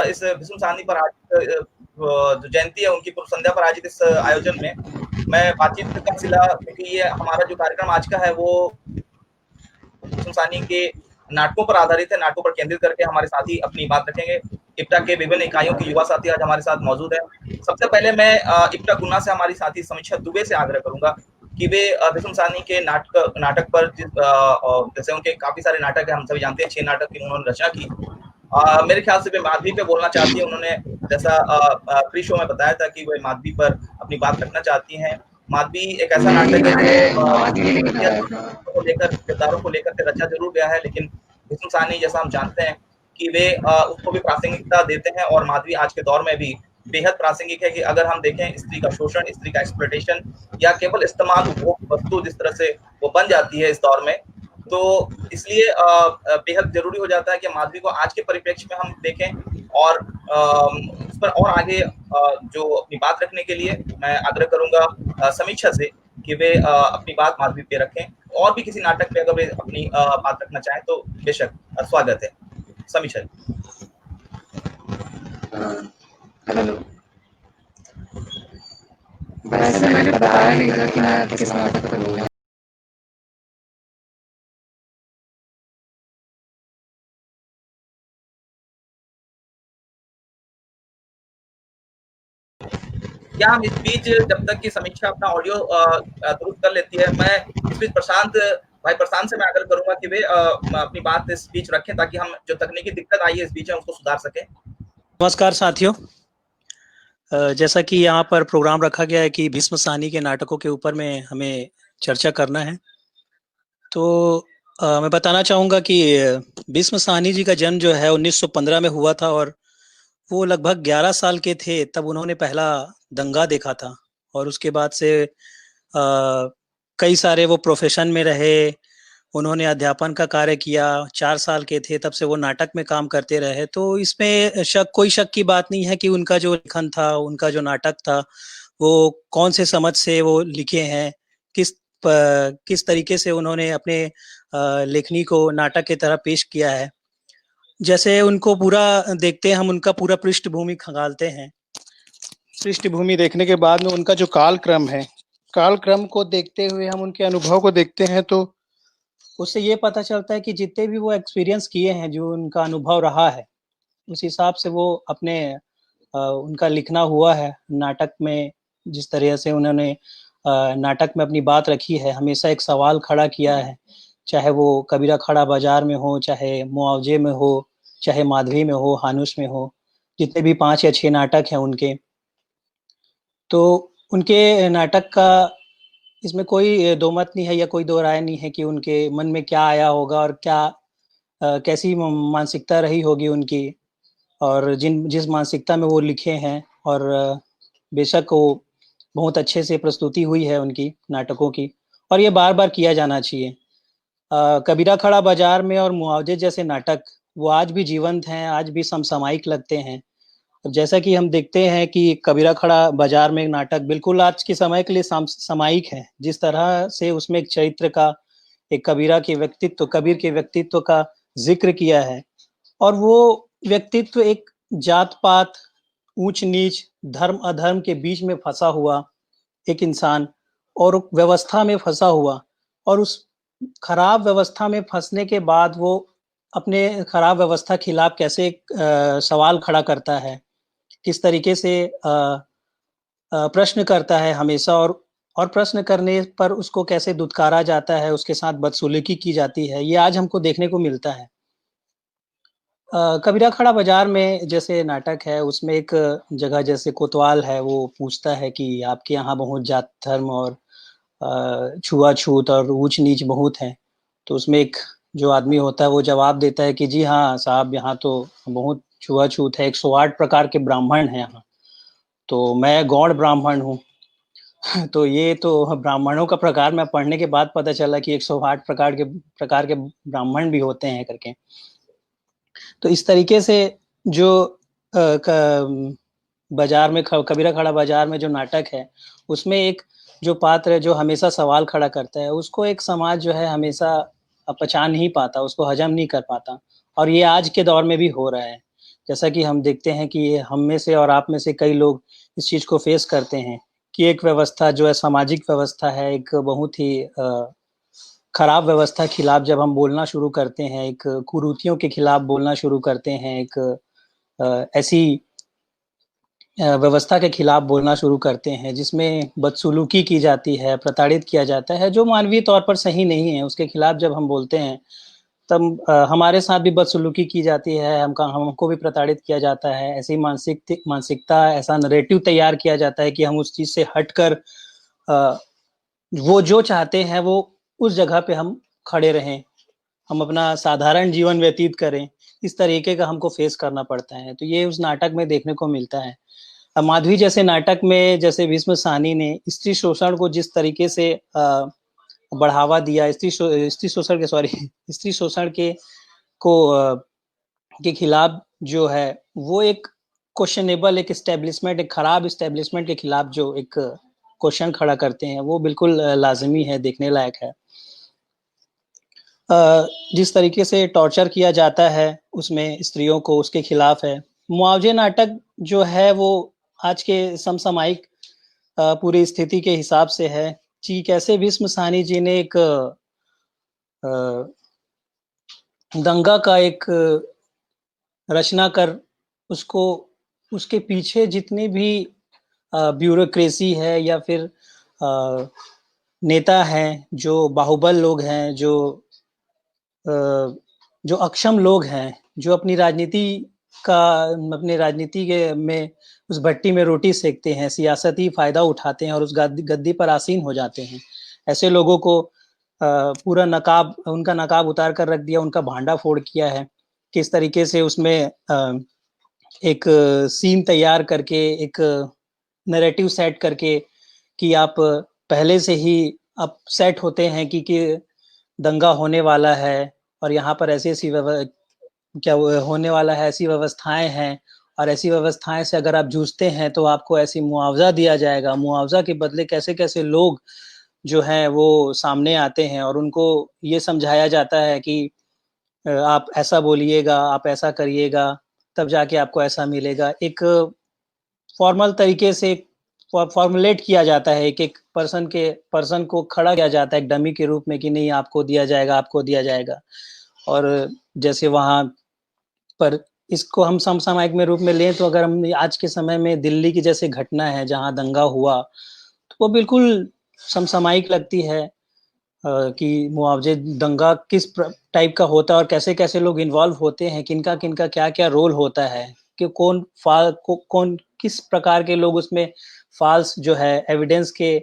इस भीष्म साहनी पर आयोजित जो जयंती है उनकी पूर्व संध्या पर आयोजित इस आयोजन में मैं बातचीत का सिला, क्योंकि ये हमारा जो कार्यक्रम आज का है वो भीष्म साहनी के नाटकों पर आधारित है, नाटकों पर केंद्रित करके हमारे साथी अपनी बात रखेंगे। इप्टा के विभिन्न इकाइयों के युवा साथी आज हमारे साथ मौजूद है। सबसे पहले मैं इप्टा गुना से हमारी साथी समीक्षा दुबे से आग्रह करूंगा कि वे भीष्म साहनी के नाटक पर जैसे उनके काफी सारे नाटक है, हम सभी जानते हैं 6 नाटक की उन्होंने रचना की। मेरे ख्याल से वे माधवी पे बोलना चाहती है। उन्होंने जैसा प्री शो में बताया था कि वे माधवी पर अपनी बात रखना चाहती हैं। माधवी एक ऐसा नाटक है जो को लेकर किरदारों को लेकर के रचा जरूर गया है, लेकिन भीष्म साहनी जैसा हम जानते हैं कि वे उसको भी प्रासंगिकता देते हैं, और माधवी आज के दौर में भी बेहद प्रासंगिक है कि अगर हम देखें स्त्री का शोषण, स्त्री का एक्सप्लॉयटेशन या केवल इस्तेमाल उपभोग वस्तु जिस तरह से वो बन जाती है इस दौर में, तो इसलिए बेहद जरूरी हो जाता है कि माधवी को आज के परिप्रेक्ष्य में हम देखें। और उस पर और आगे जो अपनी बात रखने के लिए मैं आग्रह करूंगा समीक्षा से कि वे अपनी बात माधवी पे रखें। और भी किसी नाटक पे अगर वे अपनी बात रखना चाहें तो बेशक स्वागत है। समीक्षा। हेलो, वैसे मैंने बताया नहीं था कि मैं किस नाटक पर बोलूँगा। क्या हम इस बीच जब तक की समीक्षा अपना ऑडियो दुरुस्त कर लेती है, मैं इस बीच भाई प्रशांत से मैं आग्रह करूंगा कि वे अपनी बात इस बीच रखें ताकि हम जो तकनीकी दिक्कत आई है इस बीच में उसको सुधार सकें। नमस्कार साथियों, जैसा कि यहाँ पर प्रोग्राम रखा गया है कि भीष्म साहनी के नाटकों के ऊपर में हमें चर्चा करना है, तो मैं बताना चाहूँगा कि भीष्म साहनी जी का जन्म जो है 1915 में हुआ था, और वो लगभग 11 साल के थे तब उन्होंने पहला दंगा देखा था। और उसके बाद से कई सारे वो प्रोफेशन में रहे, उन्होंने अध्यापन का कार्य किया। 4 साल के थे तब से वो नाटक में काम करते रहे। तो इसमें कोई शक की बात नहीं है कि उनका जो लेखन था, उनका जो नाटक था, वो कौन से समझ से वो लिखे हैं, किस तरीके से उन्होंने अपने लेखनी को नाटक की तरह पेश किया है। जैसे उनको पूरा देखते हैं हम, उनका पूरा पृष्ठभूमि खंगालते हैं। पृष्ठभूमि देखने के बाद में उनका जो कालक्रम है, कालक्रम को देखते हुए हम उनके अनुभव को देखते हैं, तो उससे ये पता चलता है कि जितने भी वो एक्सपीरियंस किए हैं, जो उनका अनुभव रहा है, उस हिसाब से वो अपने उनका लिखना हुआ है नाटक में। जिस तरह से उन्होंने नाटक में अपनी बात रखी है, हमेशा एक सवाल खड़ा किया है, चाहे वो कबीरा खड़ा बाजार में हो, चाहे मुआवजे में हो, चाहे माधवी में हो, हानुस में हो, जितने भी 5 या 6 नाटक हैं उनके, तो उनके नाटक का इसमें कोई दो मत नहीं है या कोई दो राय नहीं है कि उनके मन में क्या आया होगा और क्या कैसी मानसिकता रही होगी उनकी, और जिस मानसिकता में वो लिखे हैं। और बेशक वो बहुत अच्छे से प्रस्तुति हुई है उनकी नाटकों की, और ये बार बार किया जाना चाहिए। कबीरा खड़ा बाजार में और मुआवजे जैसे नाटक वो आज भी जीवंत हैं, आज भी समसामयिक लगते हैं। जैसा कि हम देखते हैं कि कबीरा खड़ा बाजार में एक नाटक बिल्कुल आज के समय के लिए सामयिक है। जिस तरह से उसमें एक चरित्र का, एक कबीरा के व्यक्तित्व, कबीर के व्यक्तित्व का जिक्र किया है, और वो व्यक्तित्व एक जात पात, ऊंच नीच, धर्म अधर्म के बीच में फंसा हुआ एक इंसान, और व्यवस्था में फंसा हुआ, और उस खराब व्यवस्था में फंसने के बाद वो अपने खराब व्यवस्था खिलाफ कैसे सवाल खड़ा करता है, किस तरीके से प्रश्न करता है हमेशा, और प्रश्न करने पर उसको कैसे दुत्कारा जाता है, उसके साथ बदसलूकी की जाती है, ये आज हमको देखने को मिलता है। कबीरा खड़ा बाजार में जैसे नाटक है, उसमें एक जगह जैसे कोतवाल है, वो पूछता है कि आपके यहाँ बहुत जात धर्म और छुआछूत और ऊंच नीच बहुत है। तो उसमें एक जो आदमी होता है वो जवाब देता है कि जी हाँ साहब, यहाँ तो बहुत छुआछूत है, 108 प्रकार के ब्राह्मण हैं यहाँ, तो मैं गौड़ ब्राह्मण हूँ। तो ये तो ब्राह्मणों का प्रकार मैं पढ़ने के बाद पता चला कि 108 प्रकार के ब्राह्मण भी होते हैं करके। तो इस तरीके से जो बाजार में कबीरा खड़ा बाजार में जो नाटक है, उसमें एक जो पात्र है जो हमेशा सवाल खड़ा करता है, उसको एक समाज जो है हमेशा पहचान नहीं पाता, उसको हजम नहीं कर पाता, और ये आज के दौर में भी हो रहा है। जैसा कि हम देखते हैं कि हम में से और आप में से कई लोग इस चीज़ को फेस करते हैं कि एक व्यवस्था जो है सामाजिक व्यवस्था है, एक बहुत ही खराब व्यवस्था के खिलाफ जब हम बोलना शुरू करते हैं, एक कुरीतियों के खिलाफ बोलना शुरू करते हैं, एक ऐसी व्यवस्था के खिलाफ बोलना शुरू करते हैं जिसमें बदसलूकी की जाती है, प्रताड़ित किया जाता है, जो मानवीय तौर पर सही नहीं है, उसके खिलाफ जब हम बोलते हैं तब हमारे साथ भी बदसलूकी की जाती है, हमको भी प्रताड़ित किया जाता है। ऐसी मानसिकता, ऐसा नैरेटिव तैयार किया जाता है कि हम उस चीज़ से हटकर वो जो चाहते हैं वो उस जगह पे हम खड़े रहें, हम अपना साधारण जीवन व्यतीत करें, इस तरीके का हमको फेस करना पड़ता है। तो ये उस नाटक में देखने को मिलता है। माधवी जैसे नाटक में जैसे भीष्म साहनी ने स्त्री शोषण को जिस तरीके से बढ़ावा दिया, स्त्री शोषण के खिलाफ जो है वो एक क्वेश्चनेबल, एक एस्टेब्लिशमेंट, एक खराब एस्टेब्लिशमेंट के खिलाफ जो एक क्वेश्चन खड़ा करते हैं, वो बिल्कुल लाजमी है, देखने लायक है। जिस तरीके से टॉर्चर किया जाता है उसमें स्त्रियों को, उसके खिलाफ है। मुआवजे नाटक जो है वो आज के समसामयिक पूरी स्थिति के हिसाब से है कि कैसे भीष्म साहनी जी ने एक दंगा का एक रचना कर उसको, उसके पीछे जितनी भी ब्यूरोक्रेसी है या फिर नेता हैं, जो बाहुबल लोग हैं, जो अक्षम लोग हैं, जो अपनी राजनीति के में उस भट्टी में रोटी सेकते हैं, सियासती फायदा उठाते हैं और उस गद्दी पर आसीन हो जाते हैं। ऐसे लोगों को पूरा उनका नकाब उतार कर रख दिया, उनका भांडा फोड़ किया है। किस तरीके से उसमें एक सीन तैयार करके, एक नैरेटिव सेट करके कि आप पहले से ही आप सेट होते हैं कि दंगा होने वाला है और यहाँ पर ऐसी होने वाला है, ऐसी व्यवस्थाएं हैं और ऐसी व्यवस्थाएं से अगर आप जूझते हैं तो आपको ऐसी मुआवजा दिया जाएगा। मुआवजा के बदले कैसे कैसे लोग जो हैं वो सामने आते हैं और उनको ये समझाया जाता है कि आप ऐसा बोलिएगा, आप ऐसा करिएगा, तब जाके आपको ऐसा मिलेगा। एक फॉर्मल तरीके से फॉर्मुलेट किया जाता है, एक पर्सन को खड़ा किया जाता है एक डमी के रूप में कि नहीं, आपको दिया जाएगा, आपको दिया जाएगा। और जैसे वहाँ पर इसको हम समसामयिक में रूप में लें तो अगर हम आज के समय में दिल्ली की जैसे घटना है जहाँ दंगा हुआ, तो वो बिल्कुल समसामयिक लगती है कि मुआवजे दंगा किस टाइप का होता है और कैसे कैसे लोग इन्वॉल्व होते हैं, किनका किनका क्या क्या रोल होता है, कि कौन किस प्रकार के लोग उसमें फाल्स जो है एविडेंस के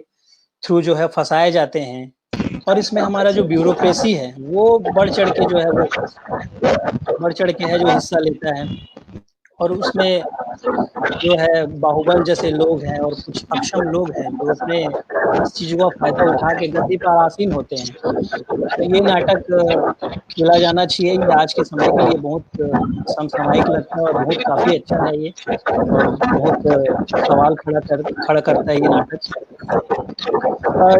थ्रू जो है फंसाए जाते हैं। और इसमें हमारा जो ब्यूरोक्रेसी है वो बढ़ चढ़ के है जो हिस्सा लेता है। और उसमें जो है बाहुबल जैसे लोग हैं और कुछ अक्षम लोग हैं जो अपने इस चीज़ों का फायदा उठा के गद्दी पर आसीन होते हैं। तो ये नाटक खेला जाना चाहिए। ये आज के समय के लिए बहुत समसामयिक लगता है और बहुत काफ़ी अच्छा है ये, और बहुत सवाल खड़ा करता है ये नाटक।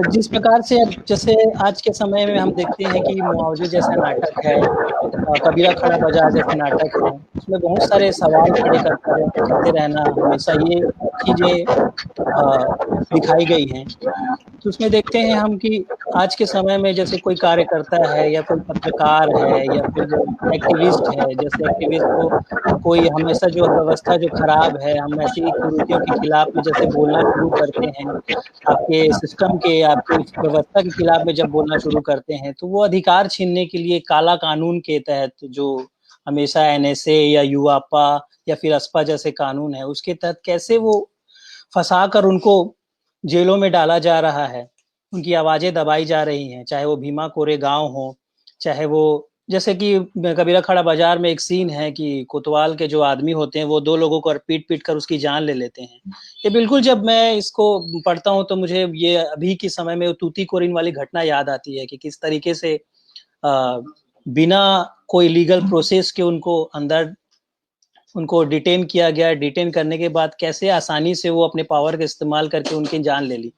जिस प्रकार से अब जैसे आज के समय में हम देखते हैं कि मुआवजे जैसा नाटक है, कबीरा खड़ा बाजार जैसे नाटक है, उसमें बहुत सारे सवाल खड़े करते रहना, हमेशा ये चीज़ें दिखाई गई हैं। तो उसमें देखते हैं हम कि आज के समय में जैसे कोई कार्यकर्ता है या कोई पत्रकार है या फिर एक्टिविस्ट है, जैसे एक्टिविस्ट को कोई हमेशा जो व्यवस्था जो खराब है, हम ऐसी कुरीतियों के खिलाफ में जैसे बोलना शुरू करते हैं, आपके सिस्टम के, आपकी व्यवस्था के खिलाफ में जब बोलना शुरू करते हैं, तो वो अधिकार छीनने के लिए काला कानून के तहत, जो हमेशा एनएसए या यूआपा या फिर अस्पा जैसे कानून है, उसके तहत कैसे वो फंसा कर उनको जेलों में डाला जा रहा है, उनकी आवाज़ें दबाई जा रही हैं, चाहे वो भीमा कोरेगांव हो, चाहे वो जैसे कि कबीरा खड़ा बाजार में एक सीन है कि कोतवाल के जो आदमी होते हैं वो 2 लोगों को पीट कर उसकी जान ले लेते हैं। ये बिल्कुल, जब मैं इसको पढ़ता हूँ तो मुझे ये अभी के समय में तूतीकोरिन वाली घटना याद आती है कि किस तरीके से बिना कोई लीगल प्रोसेस के उनको डिटेन किया गया। डिटेन करने के बाद कैसे आसानी से वो अपने पावर का इस्तेमाल करके उनकी जान ले ली।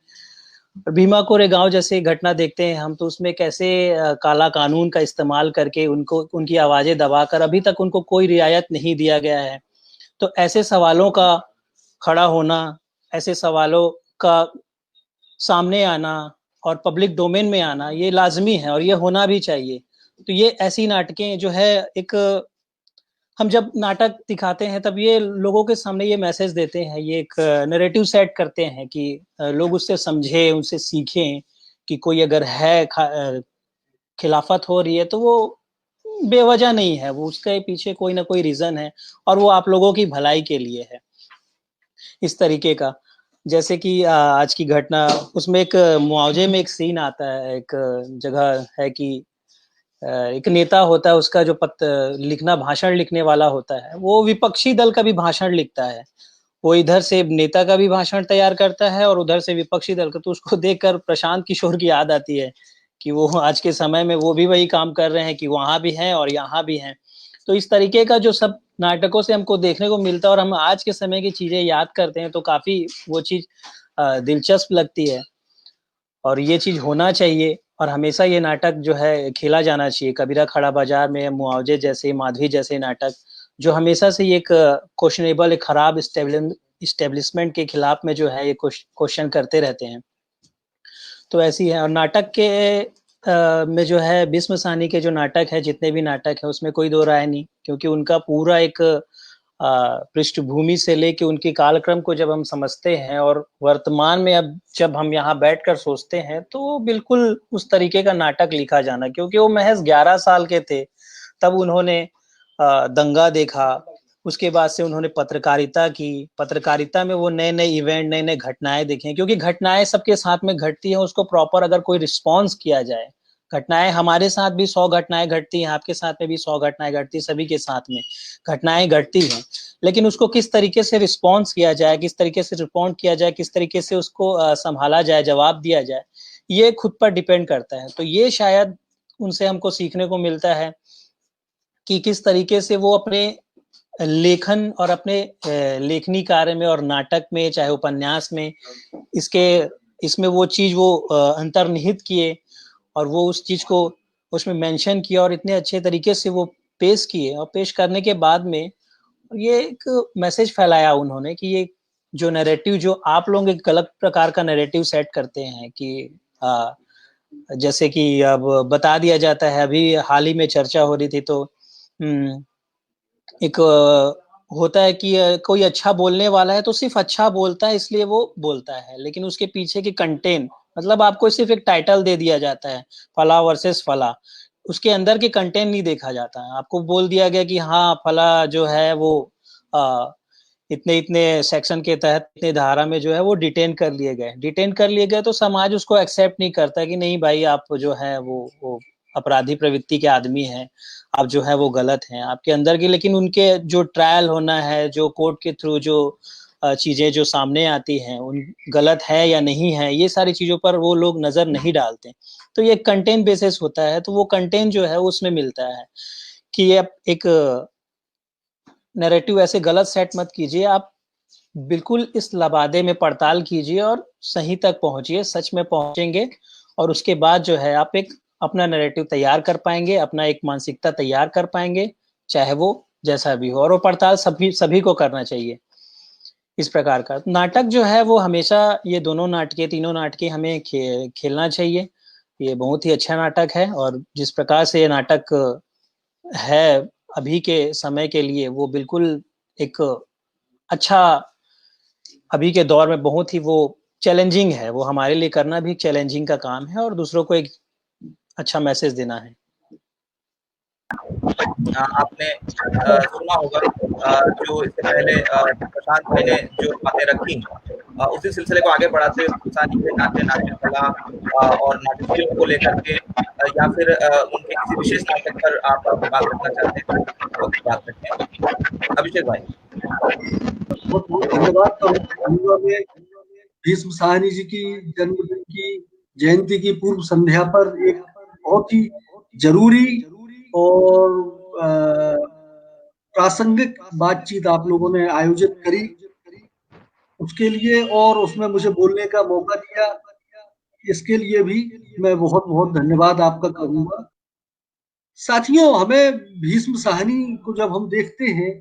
और भीमा कोरेगांव जैसे घटना देखते हैं हम, तो उसमें कैसे काला कानून का इस्तेमाल करके उनकी आवाज़ें दबाकर अभी तक उनको कोई रियायत नहीं दिया गया है। तो ऐसे सवालों का खड़ा होना, ऐसे सवालों का सामने आना और पब्लिक डोमेन में आना ये लाज़मी है और ये होना भी चाहिए। तो ये ऐसी नाटकें जो है एक हम जब नाटक दिखाते हैं तब ये लोगों के सामने ये मैसेज देते हैं, ये एक नैरेटिव सेट करते हैं कि लोग उससे समझें, उनसे सीखें कि कोई अगर है खिलाफत हो रही है तो वो बेवजह नहीं है, वो उसके पीछे कोई ना कोई रीज़न है और वो आप लोगों की भलाई के लिए है। इस तरीके का जैसे कि आज की घटना उसमें एक मुआवजे में एक सीन आता है, एक जगह है कि एक नेता होता है, उसका जो लिखना भाषण लिखने वाला होता है, वो विपक्षी दल का भी भाषण लिखता है। वो इधर से नेता का भी भाषण तैयार करता है और उधर से विपक्षी दल का, तो उसको देखकर प्रशांत किशोर की याद आती है कि वो आज के समय में वो भी वही काम कर रहे हैं कि वहाँ भी हैं और यहाँ भी हैं। तो इस तरीके का जो सब नाटकों से हमको देखने को मिलता है और हम आज के समय की चीज़ें याद करते हैं तो काफ़ी वो चीज़ दिलचस्प लगती है और ये चीज़ होना चाहिए और हमेशा ये नाटक जो है खेला जाना चाहिए। कबीरा खड़ा बाजार में मुआवजे जैसे, माधवी जैसे नाटक जो हमेशा से ये एक क्वेश्चनेबल, एक खराब इस्टेब्लिशमेंट के खिलाफ में जो है ये क्वेश्चन करते रहते हैं। तो ऐसी है और नाटक के में जो है भीष्म साहनी के जो नाटक है, जितने भी नाटक है उसमें कोई दो राय नहीं, क्योंकि उनका पूरा एक पृष्ठभूमि से लेके उनके कालक्रम को जब हम समझते हैं और वर्तमान में अब जब हम यहाँ बैठकर सोचते हैं तो बिल्कुल उस तरीके का नाटक लिखा जाना, क्योंकि वो महज 11 साल के थे तब उन्होंने दंगा देखा, उसके बाद से उन्होंने पत्रकारिता की, पत्रकारिता में वो नए नए इवेंट, नए नए घटनाएं देखें, क्योंकि घटनाएं सबके साथ में घटती हैं, उसको प्रॉपर अगर कोई रिस्पॉन्स किया जाए, घटनाएं हमारे साथ भी 100 घटनाएं घटती हैं, आपके साथ में भी 100 घटनाएं घटती, सभी के साथ में घटनाएं घटती हैं, लेकिन उसको किस तरीके से रिस्पॉन्स किया जाए, किस तरीके से रिस्पॉन्ड किया जाए, किस तरीके से उसको संभाला जाए, जवाब दिया जाए, ये खुद पर डिपेंड करता है। तो ये शायद उनसे हमको सीखने को मिलता है कि किस तरीके से वो अपने लेखन और अपने लेखनी कार्य में और नाटक में, चाहे उपन्यास में, इसमें वो चीज वो अंतर्निहित किए और वो उस चीज को उसमें मेंशन किया और इतने अच्छे तरीके से वो पेश किए और पेश करने के बाद में ये एक मैसेज फैलाया उन्होंने कि ये जो नैरेटिव जो आप लोग एक गलत प्रकार का नैरेटिव सेट करते हैं कि जैसे कि अब बता दिया जाता है, अभी हाल ही में चर्चा हो रही थी तो एक होता है कि कोई अच्छा बोलने वाला है तो सिर्फ अच्छा बोलता है इसलिए वो बोलता है, लेकिन उसके पीछे की कंटेंट, मतलब आपको सिर्फ एक टाइटल दे दिया जाता है फला वर्सेस फला, उसके अंदर के कंटेंट नहीं देखा जाता है। आपको बोल दिया गया कि हाँ फला जो है वो इतने इतने सेक्शन के तहत इतने धारा में जो है वो डिटेन कर लिए गए तो समाज उसको एक्सेप्ट नहीं करता कि नहीं भाई आप जो है वो अपराधी प्रवृत्ति के आदमी हैं, आप जो है वो गलत हैं आपके अंदर की, लेकिन उनके जो ट्रायल होना है, जो कोर्ट के थ्रू जो चीजें जो सामने आती हैं उन गलत है या नहीं है, ये सारी चीजों पर वो लोग नजर नहीं डालते। तो ये कंटेंट बेसिस होता है, तो वो कंटेंट जो है उसमें मिलता है कि ये एक नैरेटिव ऐसे गलत सेट मत कीजिए, आप बिल्कुल इस लबादे में पड़ताल कीजिए और सही तक पहुंचिए, सच में पहुंचेंगे और उसके बाद जो है आप एक अपना नैरेटिव तैयार कर पाएंगे, अपना एक मानसिकता तैयार कर पाएंगे, चाहे वो जैसा भी हो, और वो पड़ताल सभी को करना चाहिए। इस प्रकार का नाटक जो है वो हमेशा, ये दोनों नाटके, तीनों नाटके हमें खेलना चाहिए। ये बहुत ही अच्छा नाटक है और जिस प्रकार से ये नाटक है अभी के समय के लिए वो बिल्कुल एक अच्छा, अभी के दौर में बहुत ही वो चैलेंजिंग है, वो हमारे लिए करना भी चैलेंजिंग का काम है और दूसरों को एक अच्छा मैसेज देना है। आपने सुना होगा जो इससे पहले प्रशांत भाई ने जो बातें रखी, उसी सिलसिले को आगे बढ़ाते हुए सानी के नाट्य, नाट्य कला और नाट्य शिल्प को लेकर के या फिर उनके किसी विशेष नाटक पर आप बात रखना चाहते हैं तो बात रखते हैं। अभिषेक भाई। बहुत बहुत धन्यवाद। भीष्म साहनी जी की जन्मदिन की जयंती की पूर्व संध्या पर एक बहुत ही जरूरी और प्रासंगिक बातचीत आप लोगों ने आयोजित करी, उसके लिए और उसमें मुझे बोलने का मौका दिया, इसके लिए भी मैं बहुत बहुत धन्यवाद आपका करूंगा। साथियों, हमें भीष्म साहनी को जब हम देखते हैं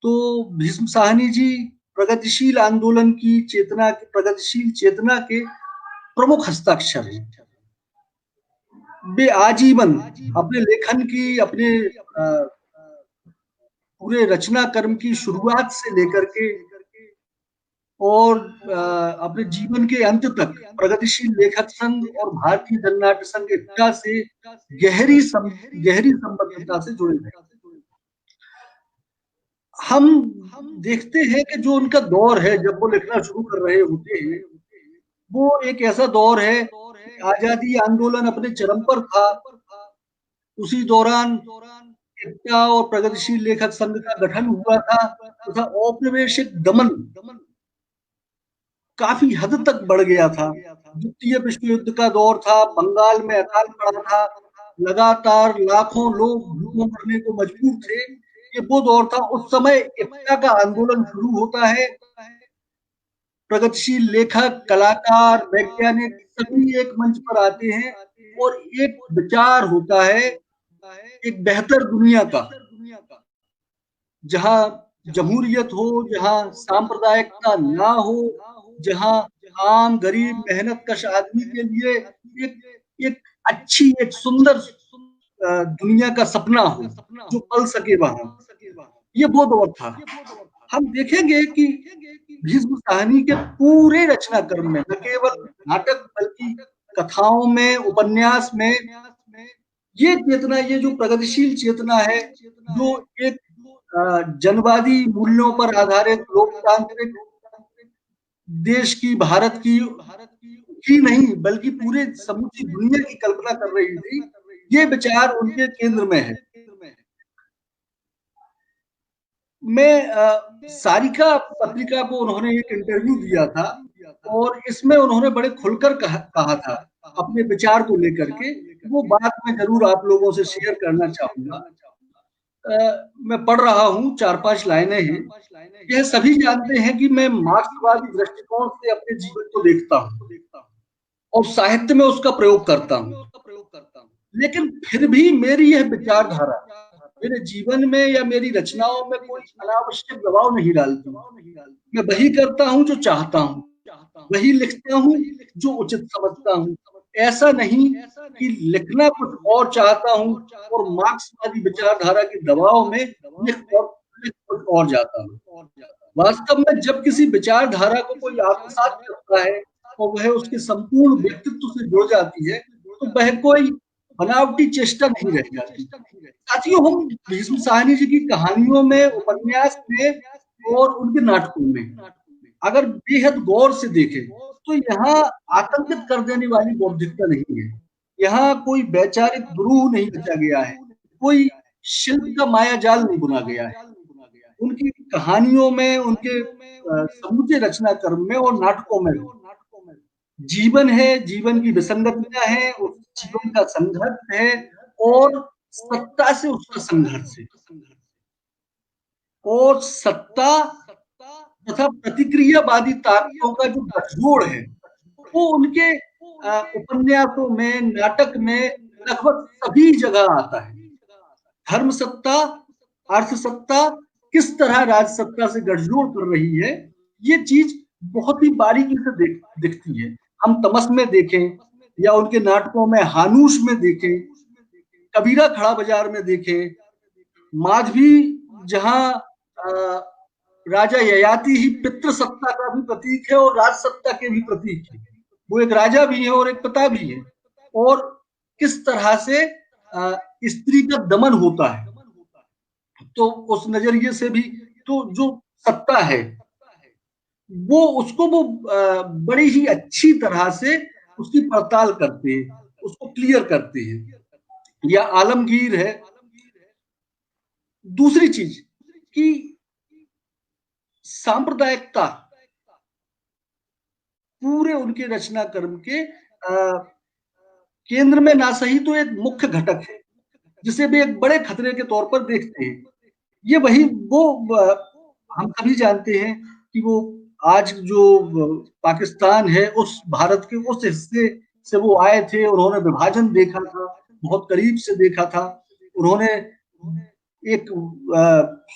तो भीष्म साहनी जी प्रगतिशील आंदोलन की चेतना, प्रगतिशील चेतना के प्रमुख हस्ताक्षर हैं। वे आजीवन अपने लेखन की, अपने पूरे रचना कर्म की शुरुआत से लेकर के और अपने जीवन के अंत तक प्रगतिशील लेखक संघ और भारतीय जननाट्य संघ एकता से गहरी संबद्धता से जुड़े हैं। हम देखते हैं कि जो उनका दौर है, जब वो लिखना शुरू कर रहे होते हैं, वो एक ऐसा दौर है, आजादी आंदोलन अपने चरम पर था। उसी दौरान एकता और प्रगतिशील लेखक संघ का गठन हुआ था तथा औपनिवेशिक दमन काफी हद तक बढ़ गया था। द्वितीय विश्व युद्ध का दौर था, बंगाल में अकाल पड़ा था, लगातार लाखों लोग भूखों मरने को मजबूर थे। ये वो दौर था। उस समय एकता का आंदोलन शुरू होता है। प्रगतिशील लेखक, कलाकार, वैज्ञानिक सभी एक मंच पर आते हैं और एक विचार होता है एक बेहतर दुनिया का, जहां जमहूरियत हो, जहां सांप्रदायिकता ना हो, जहां आम गरीब मेहनत कश आदमी के लिए एक अच्छी, एक सुंदर दुनिया का सपना हो जो पल सके वहां। ये वो दौर था। हम देखेंगे कि भीष्म साहनी के पूरे रचना कर्म में, न केवल नाटक बल्कि कथाओं में, उपन्यास में, ये चेतना, ये जो प्रगतिशील चेतना है, जो एक जनवादी मूल्यों पर आधारित लोकतांत्रिक देश की, भारत की ही नहीं बल्कि पूरे समूची दुनिया की कल्पना कर रही थी, ये विचार उनके केंद्र में है। मैं सारिका पत्रिका को उन्होंने एक इंटरव्यू दिया था और इसमें उन्होंने बड़े खुलकर कहा था अपने विचार को लेकर के। वो बात मैं जरूर आप लोगों से शेयर करना चाहूंगा। मैं पढ़ रहा हूँ, 4-5 लाइनें हैं। यह सभी जानते हैं कि मैं मार्क्सवादी दृष्टिकोण से अपने जीवन को देखता हूँ और साहित्य में उसका प्रयोग करता हूँ, लेकिन फिर भी मेरी यह विचारधारा मेरे जीवन में या मेरी रचनाओं में कोई अनावश्यक दबाव नहीं डालती। मैं वही करता हूँ जो चाहता हूँ, वही लिखता हूँ जो उचित समझता हूँ। ऐसा नहीं कि लिखना कुछ और चाहता हूँ और मार्क्सवादी विचारधारा के दबाव में लिख कुछ और जाता हूँ। वास्तव में जब किसी विचारधारा को कोई आत्मसात करता है और वह उसके संपूर्ण व्यक्तित्व से जुड़ जाती है, तो वह कोई बनावटी चेष्टा नहीं रह जाती। साथियों, हम भीष्म साहनी जी की कहानियों में, उपन्यास में और उनके नाटकों में अगर बेहद गौर से देखें तो यहाँ आतंकित कर देने वाली बौद्धिकता नहीं है। यहाँ कोई वैचारिक दुरूह नहीं रचा गया है, कोई शिल्प का माया जाल नहीं बुना गया है। उनकी कहानियों में, उनके समूचे रचना कर्म में और नाटकों में जीवन है, जीवन की विसंगतियां हैं, उस जीवन का संघर्ष है और सत्ता से उसका संघर्ष है। और सत्ता तथा प्रतिक्रियावादी ताकतों का जो गठजोड़ है, वो उनके उपन्यासों में, नाटक में लगभग सभी जगह आता है। धर्म सत्ता, अर्थ सत्ता किस तरह राज सत्ता से गठजोड़ कर रही है, ये चीज बहुत ही बारीकी से दिखती है। हम तमस में देखें या उनके नाटकों में हानूश में देखें, कबीरा खड़ा बाजार में देखें, माधवी जहां राजा ययाति ही पितृ सत्ता का भी प्रतीक है और राज सत्ता के भी प्रतीक है। वो एक राजा भी है और एक पिता भी है। और किस तरह से स्त्री का दमन होता है, तो उस नजरिए से भी तो जो सत्ता है वो उसको वो बड़ी ही अच्छी तरह से उसकी पड़ताल करते हैं, उसको क्लियर करते हैं। या आलमगीर है। दूसरी चीज कि सांप्रदायिकता पूरे उनके रचना कर्म के केंद्र में ना सही तो एक मुख्य घटक है, जिसे भी एक बड़े खतरे के तौर पर देखते हैं। ये वही वो हम सभी जानते हैं कि वो आज जो पाकिस्तान है, उस भारत के उस हिस्से से वो आए थे। उन्होंने विभाजन देखा था, बहुत करीब से देखा था। उन्होंने एक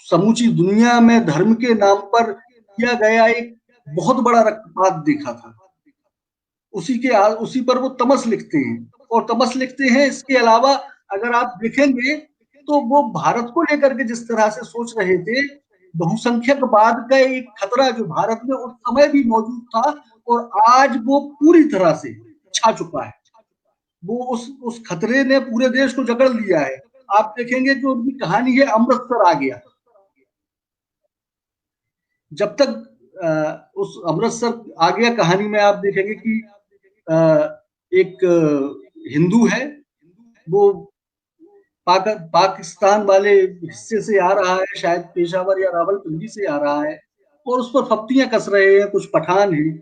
समूची दुनिया में धर्म के नाम पर किया गया एक बहुत बड़ा रक्तपात देखा था। उसी पर वो तमस लिखते हैं, और तमस लिखते हैं। इसके अलावा अगर आप देखेंगे तो वो भारत को लेकर के जिस तरह से सोच रहे थे, बहुसंख्यकवाद का एक खतरा जो भारत में उस समय भी मौजूद था और आज वो पूरी तरह से छा चुका है। वो उस खतरे ने पूरे देश को जकड़ लिया है। आप देखेंगे कि उनकी कहानी है अमृतसर आ गया। जब तक उस अमृतसर आ गया कहानी में आप देखेंगे कि एक हिंदू है, वो पाकिस्तान वाले हिस्से से आ रहा है, शायद पेशावर या रावलपिंडी से आ रहा है, और उस पर फप्तियां कस रहे हैं कुछ पठान हैं।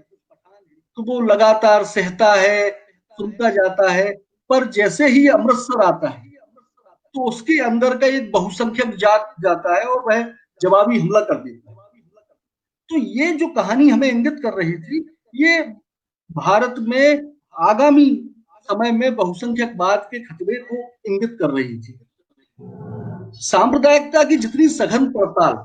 तो वो लगातार सहता है, सुनता जाता है, पर जैसे ही अमृतसर आता है तो उसके अंदर का एक बहुसंख्यक जाग जाता है और वह जवाबी हमला कर देता है। तो ये जो कहानी हमें इंगित कर रही थी, ये भारत में आगामी समय में बहुसंख्यकवाद के खतरे को इंगित कर रही थी। सांप्रदायिकता की जितनी सघन पड़ताल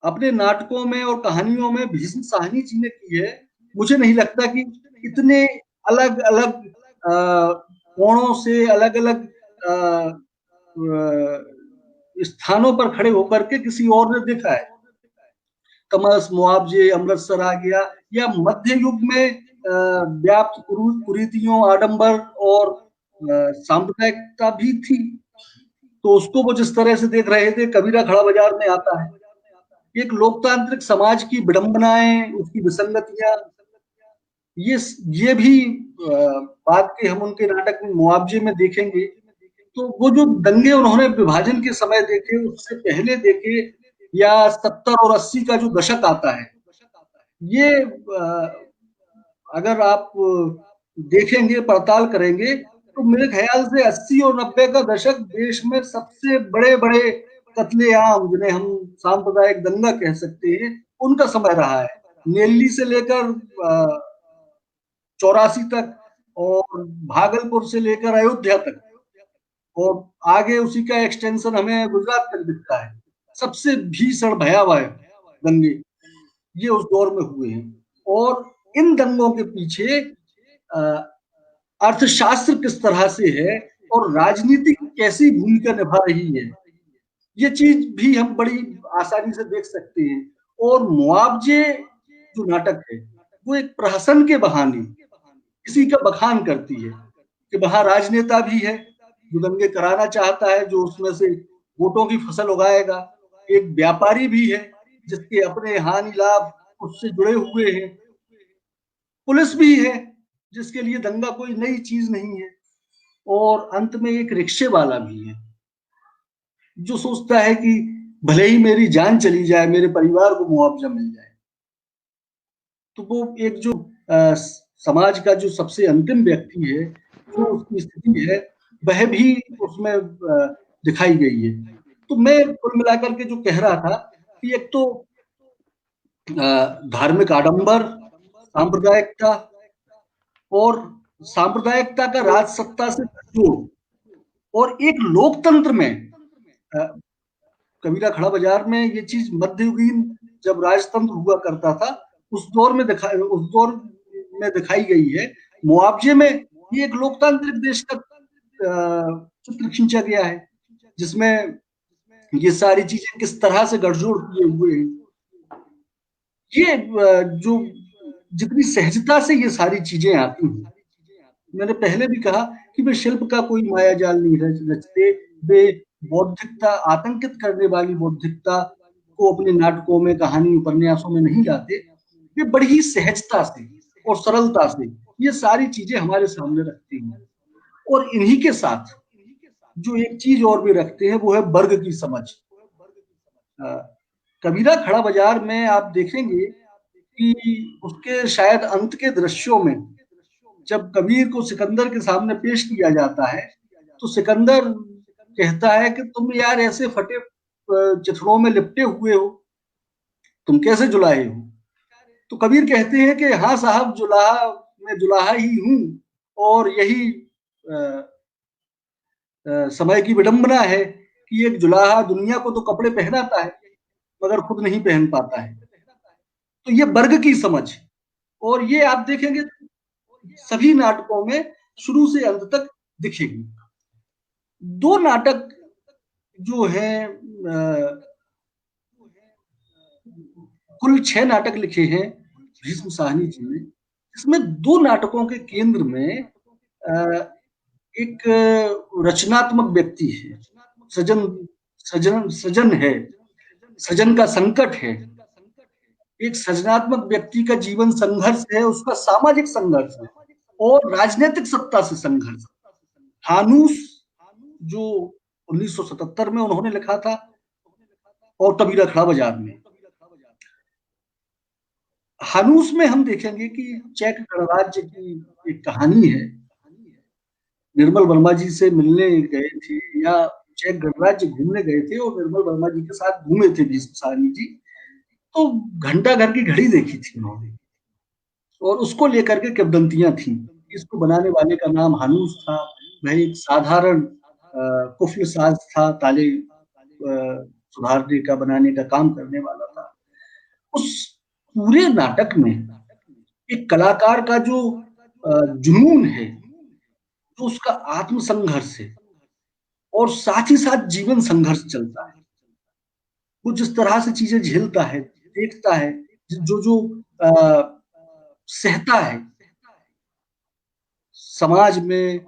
अपने नाटकों में और कहानियों में भीष्म साहनी जी ने की है, मुझे नहीं लगता कि इतने अलग अलग कोणों से, अलग अलग स्थानों पर खड़े होकर के किसी और ने देखा है। तमस, मुआवजे, अमृतसर आ गया, या मध्य युग में व्याप्त कुरीतियों, आडंबर और सांप्रदायिकता भी थी। तो उसको वो जिस तरह से देख रहे थे, कबीरा खड़ा बाजार में आता है। एक लोकतांत्रिक समाज की विडंबनाएं, उसकी विसंगतियां, ये भी बात के हम उनके नाटक में मुआवजे में देखेंगे। तो वो जो दंगे उन्होंने विभाजन के समय देखे, उससे पहले देखे, या 70 और 80 का जो दशक आता है, ये अगर आप देखेंगे, पड़ताल करेंगे, तो मेरे ख्याल से 80 और 90 का दशक देश में सबसे बड़े बड़े कत्लेआम, जिन्हें हम सांप्रदायिक दंगा कह सकते हैं, उनका समय रहा है। नेल्ली से लेकर 84 तक, और भागलपुर से लेकर अयोध्या तक, और आगे उसी का एक्सटेंशन हमें गुजरात तक दिखता है। सबसे भीषण भयावह दंगे ये उस दौर में हुए हैं। और इन दंगों के पीछे अर्थशास्त्र किस तरह से है और राजनीति कैसी भूमिका निभा रही है, ये चीज भी हम बड़ी आसानी से देख सकते हैं। और मुआवजे जो नाटक है, वो एक प्रहसन के बहाने किसी का बखान करती है कि वहां राजनेता भी है जो दंगे कराना चाहता है, जो उसमें से वोटों की फसल उगाएगा। एक व्यापारी भी है जिसके अपने हानि लाभ उससे जुड़े हुए हैं। पुलिस भी है जिसके लिए दंगा कोई नई चीज नहीं है। और अंत में एक रिक्शे वाला भी है जो सोचता है कि भले ही मेरी जान चली जाए, मेरे परिवार को मुआवजा मिल जाए। तो वो एक जो समाज का जो सबसे अंतिम व्यक्ति है, जो उसकी स्थिति है, वह भी उसमें दिखाई गई है। तो मैं कुल मिलाकर के जो कह रहा था कि एक तो धार्मिक आडंबर, सांप्रदायिकता, और सांप्रदायिकता का राजसत्ता से जोड़, और एक लोकतंत्र में कबीरा खड़ा बाजार में ये चीज मध्ययुगीन जब राजतंत्र हुआ करता था, उस दौर में दिखाई गई है। मुआवजे में ये एक लोकतांत्रिक देश का चित्र खींचा गया है, जिसमें ये सारी चीजें किस तरह से गठजोड़ किए हुए हैं। ये जो जितनी सहजता से ये सारी चीजें आती हैं, मैंने पहले भी कहा कि वे शिल्प का कोई माया जाल नहीं रचते। वे बौद्धिकता, आतंकित करने वाली बौद्धिकता को अपने नाटकों में, कहानी, उपन्यासों में नहीं लाते। वे बड़ी ही सहजता से और सरलता से ये सारी चीजें हमारे सामने रखती हैं। और इन्हीं के साथ जो एक चीज और भी रखते हैं, वो है वर्ग की समझ। कबीरा खड़ा बाजार में आप देखेंगे कि उसके शायद अंत के दृश्यों में जब कबीर को सिकंदर के सामने पेश किया जाता है, तो सिकंदर कहता है कि तुम यार ऐसे फटे चिथड़ों में लिपटे हुए हो, तुम कैसे जुलाहे हो? तो कबीर कहते हैं कि हाँ साहब, मैं जुलाहा ही हूं, और यही समय की विडंबना है कि एक जुलाहा दुनिया को तो कपड़े पहनाता है मगर खुद नहीं पहन पाता है। तो ये वर्ग की समझ, और ये आप देखेंगे सभी नाटकों में शुरू से अंत तक दिखेगी। 2 नाटक जो है, कुल 6 नाटक लिखे हैं भीष्म साहनी जी ने। इसमें 2 नाटकों के केंद्र में एक रचनात्मक व्यक्ति है, सृजन है, सृजन का संकट है, एक सृजनात्मक व्यक्ति का जीवन संघर्ष है, उसका सामाजिक संघर्ष है और राजनीतिक सत्ता से संघर्ष। हानूस जो 1977 में उन्होंने लिखा था, और कबीरा खड़ा बाजार में। हानूस में हम देखेंगे कि चैक गणराज्य की एक कहानी है। निर्मल वर्मा जी से मिलने गए थे या चैक गणराज्य घूमने गए थे और निर्मल वर्मा जी के साथ घूमे थे भीष्म साहनी जी। तो घंटा घर की घड़ी देखी थी उन्होंने और उसको लेकर के किंवदंतियां थी। इसको बनाने वाले का नाम हानूस था। वह एक साधारण कुफल साज था, ताले सुधारने का, बनाने का काम करने वाला था। उस पूरे नाटक में एक कलाकार का जो जुनून है, जो उसका आत्मसंघर्ष है और साथ ही साथ जीवन संघर्ष चलता है, वो जिस तरह से चीजें झेलता है, देखता है, जो सहता है समाज में,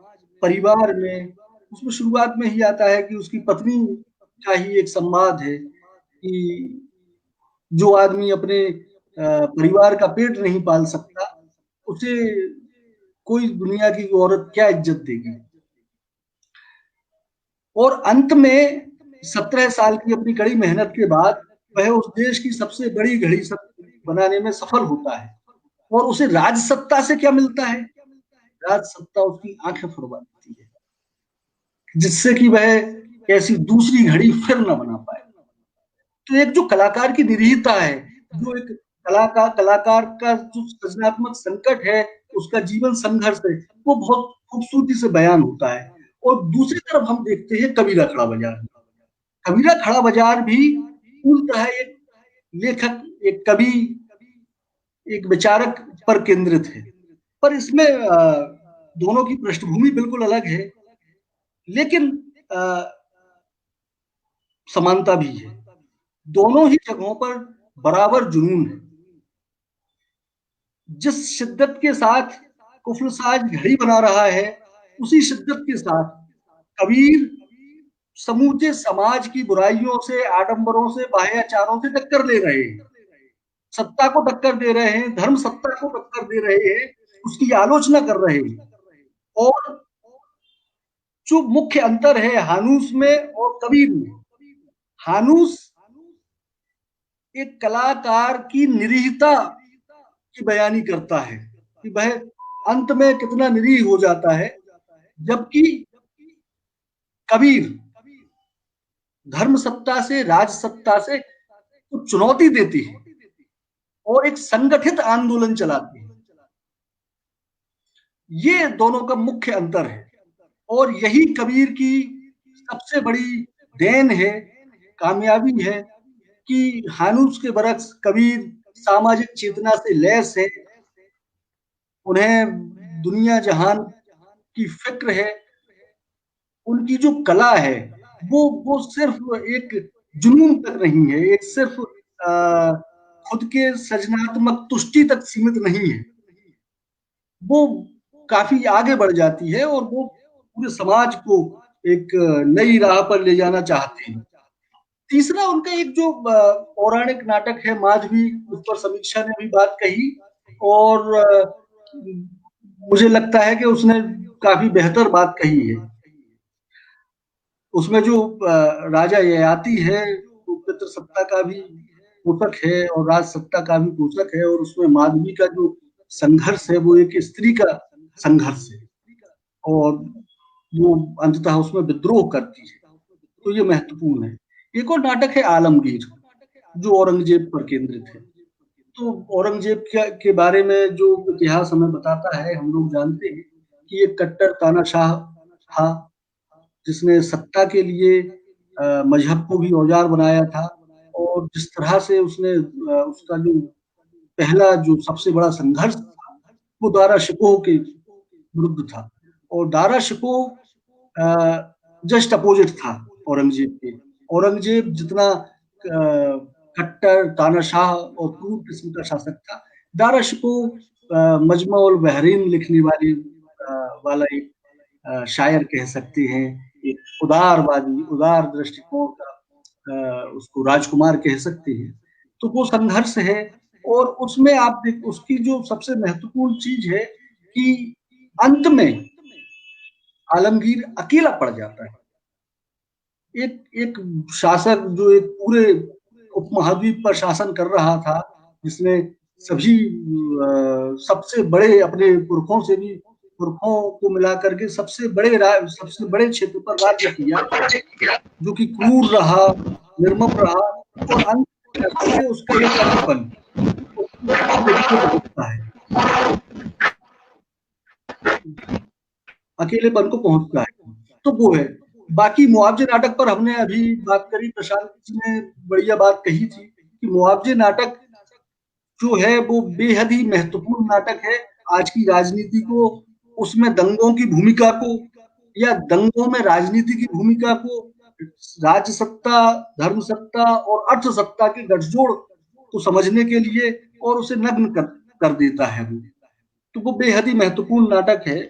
परिवार में। उसमें शुरुआत में ही आता है कि उसकी पत्नी का ही एक संवाद है कि जो आदमी अपने परिवार का पेट नहीं पाल सकता, उसे कोई दुनिया की औरत क्या इज्जत देगी। और अंत में 17 साल की अपनी कड़ी मेहनत के बाद वह उस देश की सबसे बड़ी घड़ी बनाने में सफल होता है और उसे राजसत्ता से क्या मिलता है? राजसत्ता उसकी आंखें फुड़वा देती है, जिससे कि वह ऐसी दूसरी घड़ी फिर न बना पाए। तो एक जो कलाकार की निरीहता है, जो एक कलाकार का जो सृजनात्मक संकट है, उसका जीवन संघर्ष है, वो बहुत खूबसूरती से बयान होता है। और दूसरी तरफ हम देखते हैं कबीरा खड़ा बाजार। कबीरा खड़ा बाजार भी मूलतः एक लेखक, एक कवि, एक विचारक पर केंद्रित है, पर इसमें दोनों की पृष्ठभूमि बिल्कुल अलग है, लेकिन समानता भी है। दोनों ही जगहों पर बराबर जुनून है। जिस शिद्दत के साथ कुफलसाज घड़ी बना रहा है, उसी शिद्दत के साथ कबीर समूचे समाज की बुराइयों से, आडंबरों से, बाह्याचारों से टक्कर ले रहे हैं, सत्ता को टक्कर दे रहे हैं, धर्म सत्ता को टक्कर दे रहे हैं, उसकी आलोचना कर रहे हैं। और जो मुख्य अंतर है हानूस में और कबीर में, हानूस एक कलाकार की निरीहता की बयानी करता है कि वह अंत में कितना निरीह हो जाता है, जबकि कबीर धर्म सत्ता से, राज सत्ता से तो चुनौती देती है और एक संगठित आंदोलन चलाती है। ये दोनों का मुख्य अंतर है और यही कबीर की सबसे बड़ी देन है, कामयाबी है कि हानूस के बरक्स कबीर सामाजिक चेतना से लैस है। उन्हें दुनिया जहान की फिक्र है। उनकी जो कला है वो सिर्फ एक जुनून तक नहीं है, एक सिर्फ खुद के सृजनात्मक तुष्टि तक सीमित नहीं है, वो काफी आगे बढ़ जाती है और वो पूरे समाज को एक नई राह पर ले जाना चाहते हैं। तीसरा उनका एक जो पौराणिक नाटक है माधवी, उस पर समीक्षा ने भी बात कही और मुझे लगता है कि उसने काफी बेहतर बात कही है। उसमें जो राजा ययाति है वो पितृसत्ता का भी पोषक है और राज सत्ता का भी पोषक है, और उसमें माधवी का जो संघर्ष है वो एक स्त्री का संघर्ष है और वो अंततः उसमें विद्रोह करती है। तो ये महत्वपूर्ण है। एक और नाटक है आलमगीर, जो औरंगजेब पर केंद्रित है। तो औरंगजेब के बारे में जो इतिहास हमें बताता है, हम लोग जानते हैं कि एक कट्टर तानाशाह था जिसने सत्ता के लिए मजहब को भी औजार बनाया था, और जिस तरह से उसने उसका जो पहला जो सबसे बड़ा संघर्ष था वो दारा शिकोह के विरुद्ध था, और दारा शिकोह जस्ट अपोजिट था औरंगजेब के। औरंगजेब जितना कट्टर, तानाशाह और क्रूर किस्म का शासक था, दारा शिकोह मजमा उल बहरीन लिखने वाला एक शायर कह सकते हैं, एक उदारवादी, उदार दृष्टिकोण का उसको राजकुमार कह सकते हैं। तो वो संघर्ष है, और उसमें आप देख, उसकी जो सबसे महत्वपूर्ण चीज है कि अंत में आलमगीर अकेला पड़ जाता है। एक एक शासक जो एक पूरे उपमहाद्वीप पर शासन कर रहा था, जिसने सभी सबसे बड़े अपने पुरखों को मिला करके सबसे बड़े क्षेत्र पर राज्य किया, जो कि क्रूर रहा, निर्मम रहा, और अंत में उसका एक अकेलापन होता है, अकेलेपन को पहुंचता है। तो वो है। बाकी मुआवजे नाटक पर हमने अभी बात करी, प्रशांत जी ने बढ़िया बात कही थी कि मुआवजे नाटक जो है वो बेहद ही महत्वपूर्ण नाटक है आज की राजनीति को, उसमें दंगों की भूमिका को या दंगों में राजनीति की भूमिका को, राज्य सत्ता, धर्म सत्ता और अर्थ सत्ता के गठजोड़ को समझने के लिए और उसे नग्न कर देता है वो। तो वो बेहद ही महत्वपूर्ण नाटक है।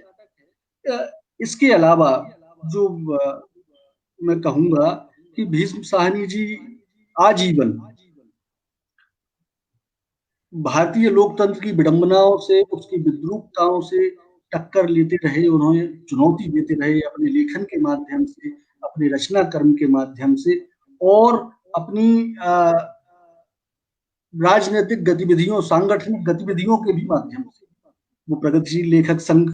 इसके अलावा जो मैं कहूंगा कि भीष्म साहनी जी आजीवन भारतीय लोकतंत्र की विडंबनाओं से, उसकी विद्रूपताओं से टक्कर लेते रहे, उन्होंने चुनौती देते रहे अपने लेखन के माध्यम से, अपने रचना कर्म के माध्यम से, और अपनी राजनीतिक गतिविधियों, सांगठनिक गतिविधियों के भी माध्यम से। वो प्रगतिशील लेखक संघ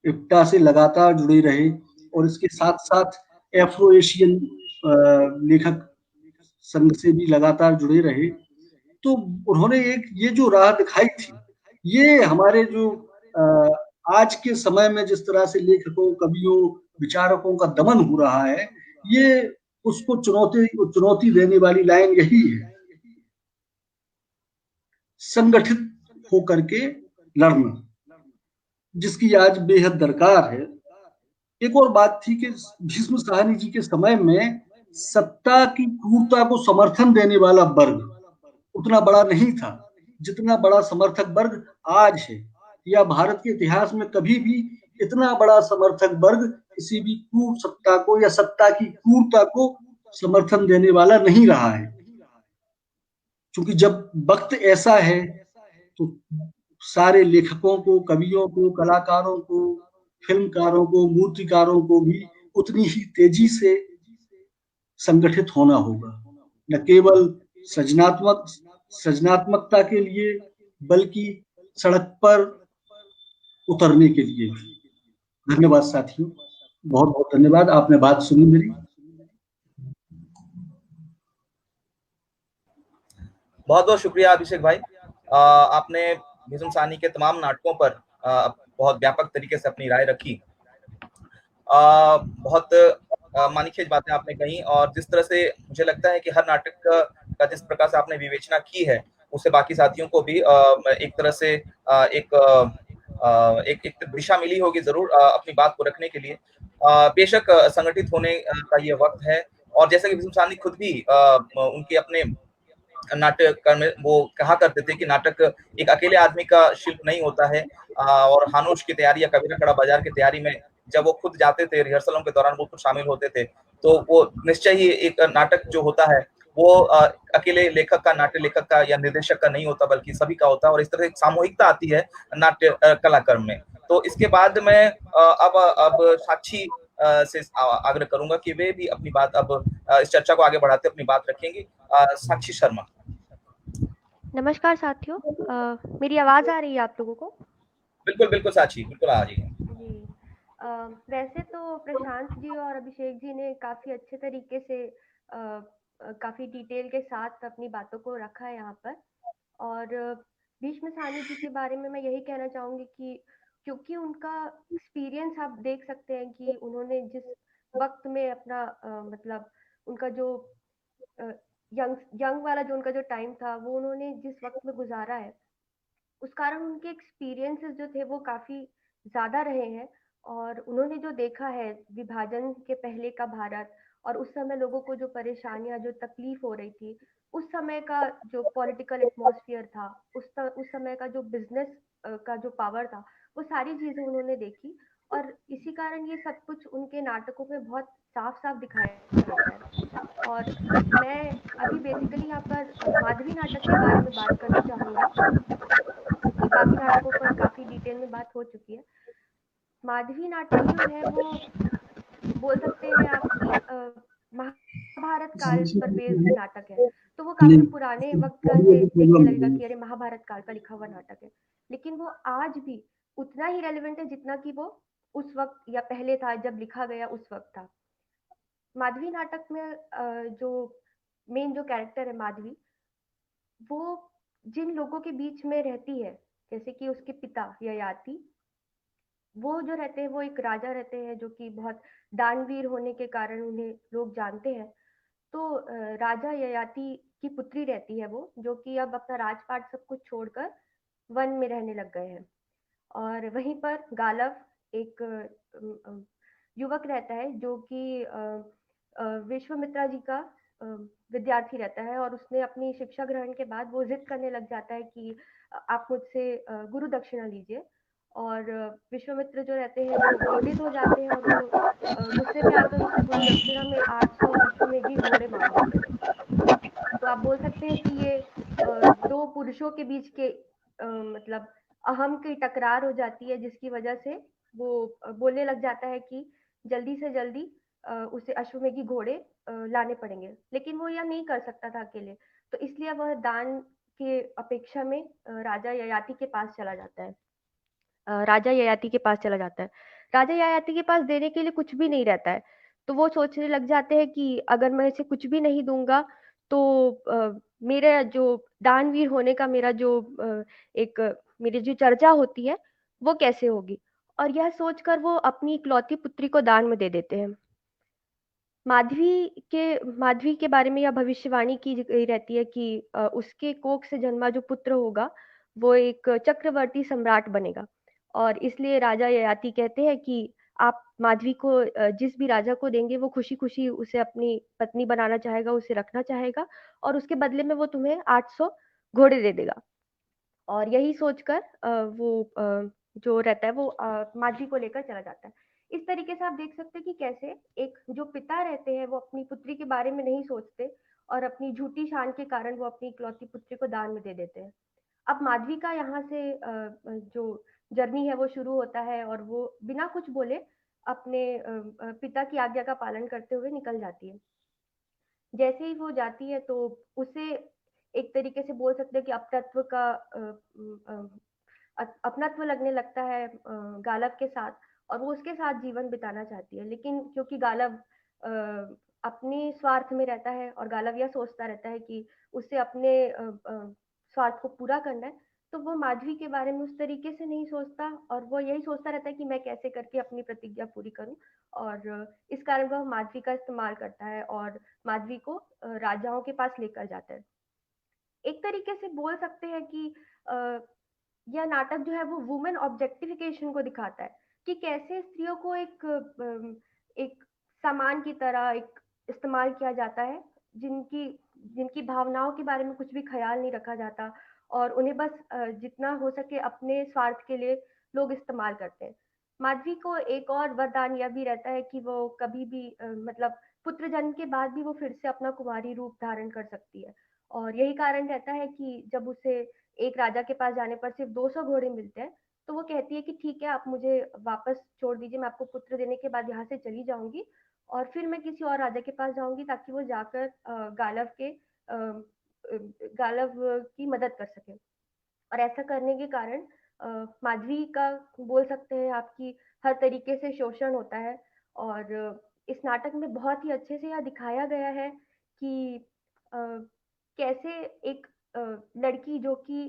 इप्टा से लगातार जुड़े रहे, और इसके साथ साथ एफ्रो एशियन लेखक संघ से भी लगातार जुड़े रहे। तो उन्होंने एक ये जो राह दिखाई थी, ये हमारे जो आज के समय में जिस तरह से लेखकों, कवियों, विचारकों का दमन हो रहा है, ये उसको चुनौती देने वाली लाइन यही है, संगठित होकर के लड़ना, जिसकी आज बेहद दरकार है। एक और बात थी कि भीष्म साहनी जी के समय में सत्ता की क्रूरता को समर्थन देने वाला वर्ग उतना बड़ा नहीं था जितना बड़ा समर्थक वर्ग आज है, या भारत के इतिहास में कभी भी इतना बड़ा समर्थक वर्ग किसी भी क्रूर सत्ता को या सत्ता की क्रूरता को समर्थन देने वाला नहीं रहा है। क्योंकि जब वक्त ऐसा है तो सारे लेखकों को, कवियों को, कलाकारों को, फिल्मकारों को, मूर्तिकारों को भी उतनी ही तेजी से संगठित होना होगा, न केवल सृजनात्मकता के लिए बल्कि सड़क पर उतरने के लिए भी। धन्यवाद साथियों, बहुत बहुत धन्यवाद, आपने बात सुनी मेरी। बहुत बहुत शुक्रिया अभिषेक भाई। आपने भीष्म साहनी के तमाम नाटकों पर बहुत व्यापक तरीके से अपनी राय रखी। बहुत मानीखेज बातें आपने कही, और जिस तरह से मुझे लगता है कि हर नाटक का जिस प्रकार से आपने विवेचना की है, उससे बाकी साथियों को भी एक तरह से एक दिशा मिली होगी जरूर अपनी बात को रखने के लिए। बेशक संगठित होने का ये वक्त है, और जैसे कि भीष्म साहनी खुद भी उनके अपने नाटक में वो कहा करते थे कि नाटक एक अकेले आदमी का शिल्प नहीं होता है, और हानुश की तैयारी या कबीरा कड़ा बाजार की तैयारी में जब वो खुद जाते थे, रिहर्सलों के दौरान वो खुद शामिल होते थे, तो वो निश्चय ही एक नाटक जो होता है वो अकेले लेखक का, नाट्य लेखक का या निर्देशक का नहीं होता, बल्कि सभी का होता है, और इस तरह एक सामूहिकता आती है नाट्य कलाकर्म में। तो इसके बाद मैं अब साक्षी से आग्रह करूंगा कि वे भी अपनी बात अब इस चर्चा को आगे बढ़ाते अपनी बात रखेंगी। साक्षी शर्मा। नमस्कार साथियों, मेरी आवाज आ रही है आप लोगों को? बिल्कुल बिल्कुल साक्षी, बिल्कुल आ रही है जी। वैसे तो प्रशांत जी और अभिषेक जी ने काफी अच्छे तरीके से काफी डिटेल के साथ अपनी बातों को रखा है यहाँ पर, और भीष्म साहनी जी के बारे में मैं यही कहना चाहूंगी कि क्योंकि उनका एक्सपीरियंस आप देख सकते हैं कि उन्होंने जिस वक्त में अपना मतलब उनका जो यंग वाला जो उनका जो टाइम था वो उन्होंने जिस वक्त में गुजारा है उस कारण उनके एक्सपीरियंसेस जो थे वो काफ़ी ज़्यादा रहे हैं और उन्होंने जो देखा है विभाजन के पहले का भारत और उस समय लोगों को जो परेशानियां जो तकलीफ हो रही थी उस समय का जो पॉलिटिकल एटमॉस्फेयर था उस समय का जो बिजनेस का जो पावर था वो सारी चीज़ें उन्होंने देखी और इसी कारण ये सब कुछ उनके नाटकों में बहुत साफ साफ दिखाया देता है और मैं अभी बेसिकली यहाँ पर माधवी नाटक के बारे में बात करना चाहूंगी क्योंकि बाकी नाटकों पर काफ़ी डिटेल में बात हो चुकी है। माधवी नाटक जो है वो बोल सकते हैं आपकी महाभारत काल पर बेस्ड नाटक है। तो वो काफ़ी पुराने वक़्त का से देखने लगेगा कि अरे महाभारत काल का लिखा हुआ नाटक है। लेकिन वो आज भी उतना ही रेलेवेंट है जितना कि वो उस वक़्त या पहले था जब लिखा गया उस वक़्त था। माधवी नाटक में जो मेन जो कैरेक्टर है माधवी वो जिन लोगों के बीच में रहती है जैसे कि उसके पिता ययाति वो जो रहते हैं वो एक राजा रहते हैं जो कि बहुत दानवीर होने के कारण उन्हें लोग जानते हैं तो राजा ययाति की पुत्री रहती है वो जो कि अब अपना राजपाट सब कुछ छोड़कर वन में रहने लग गए हैं और वहीं पर गालव एक युवक रहता है जो कि विश्वामित्रा जी का अ, विद्यार्थी रहता है और उसने अपनी शिक्षा ग्रहण के बाद वो जिद करने लग जाता है कि आप मुझसे गुरु दक्षिणा लीजिए और विश्वामित्र जो रहते हैं वो क्रोधित हो जाते हैं और वो गुस्से में आकर उससे गुरु दक्षिणा में 800 अश्वमेधी घोड़े मांग लेते हैं तो आप बोल सकते हैं कि ये दो पुरुषों के बीच के मतलब अहम की टकरार हो जाती है जिसकी वजह से वो बोलने लग जाता है कि जल्दी से जल्दी उसे अश्वमेधी घोड़े लाने पड़ेंगे लेकिन वो यह नहीं कर सकता था अकेले तो इसलिए वह दान के अपेक्षा में राजा ययाति के पास चला जाता है राजा ययाति के पास चला जाता है राजा ययाति के पास देने के लिए कुछ भी नहीं रहता है तो वो सोचने लग जाते हैं कि अगर मैं इसे कुछ भी नहीं दूंगा तो मेरा जो दानवीर होने का मेरा जो एक मेरी जो चर्चा होती है वो कैसे होगी और यह सोचकर वो अपनी इकलौती पुत्री को दान में दे देते हैं माधवी के बारे में यह भविष्यवाणी की गई रहती है कि उसके कोख से जन्मा जो पुत्र होगा वो एक चक्रवर्ती सम्राट बनेगा और इसलिए राजा ययाति कहते हैं कि आप माधवी को जिस भी राजा को देंगे वो खुशी खुशी उसे अपनी पत्नी बनाना चाहेगा उसे रखना चाहेगा और उसके बदले में वो तुम्हें 800 घोड़े दे देगा और यही सोचकर वो जो रहता है वो माधवी को लेकर चला जाता है इस तरीके से आप देख सकते हैं कि कैसे एक जो पिता रहते हैं वो अपनी पुत्री के बारे में नहीं सोचते और अपनी झूठी शान के कारण वो अपनी इकलौती पुत्री को दान में दे देते हैं अब माधवी का यहाँ से जो जर्नी है वो शुरू होता है और वो बिना कुछ बोले अपने पिता की आज्ञा का पालन करते हुए निकल जाती है जैसे ही वो जाती है तो उसे एक तरीके से बोल सकते हैं कि अपनत्व का अपनत्व लगने लगता है गालव के साथ और वो उसके साथ जीवन बिताना चाहती है लेकिन क्योंकि गालव अपने स्वार्थ में रहता है और गालव यह सोचता रहता है कि उसे अपने स्वार्थ को पूरा करना है तो वो माधवी के बारे में उस तरीके से नहीं सोचता और वो यही सोचता रहता है कि मैं कैसे करके अपनी प्रतिज्ञा पूरी करूं और इस कारण वह माधवी का इस्तेमाल करता है और माधवी को राजाओं के पास लेकर जाता है एक तरीके से बोल सकते हैं कि यह नाटक जो है वो वुमेन ऑब्जेक्टिफिकेशन को दिखाता है कि कैसे स्त्रियों को एक सामान की तरह एक इस्तेमाल किया जाता है जिनकी जिनकी भावनाओं के बारे में कुछ भी ख्याल नहीं रखा जाता और उन्हें बस जितना हो सके अपने स्वार्थ के लिए लोग इस्तेमाल करते हैं माधवी को एक और वरदान यह भी रहता है कि वो कभी भी मतलब पुत्र जन्म के बाद भी वो फिर से अपना कुमारी रूप धारण कर सकती है और यही कारण रहता है कि जब उसे एक राजा के पास जाने पर सिर्फ 200 घोड़े मिलते हैं तो वो कहती है कि ठीक है आप मुझे वापस छोड़ दीजिए मैं आपको पुत्र देने के बाद यहाँ से चली जाऊंगी और फिर मैं किसी और राजा के पास जाऊंगी ताकि वो जाकर गालव की मदद कर सके और ऐसा करने के कारण माधवी का बोल सकते हैं आपकी हर तरीके से शोषण होता है और इस नाटक में बहुत ही अच्छे से यह दिखाया गया है कि कैसे एक लड़की जो कि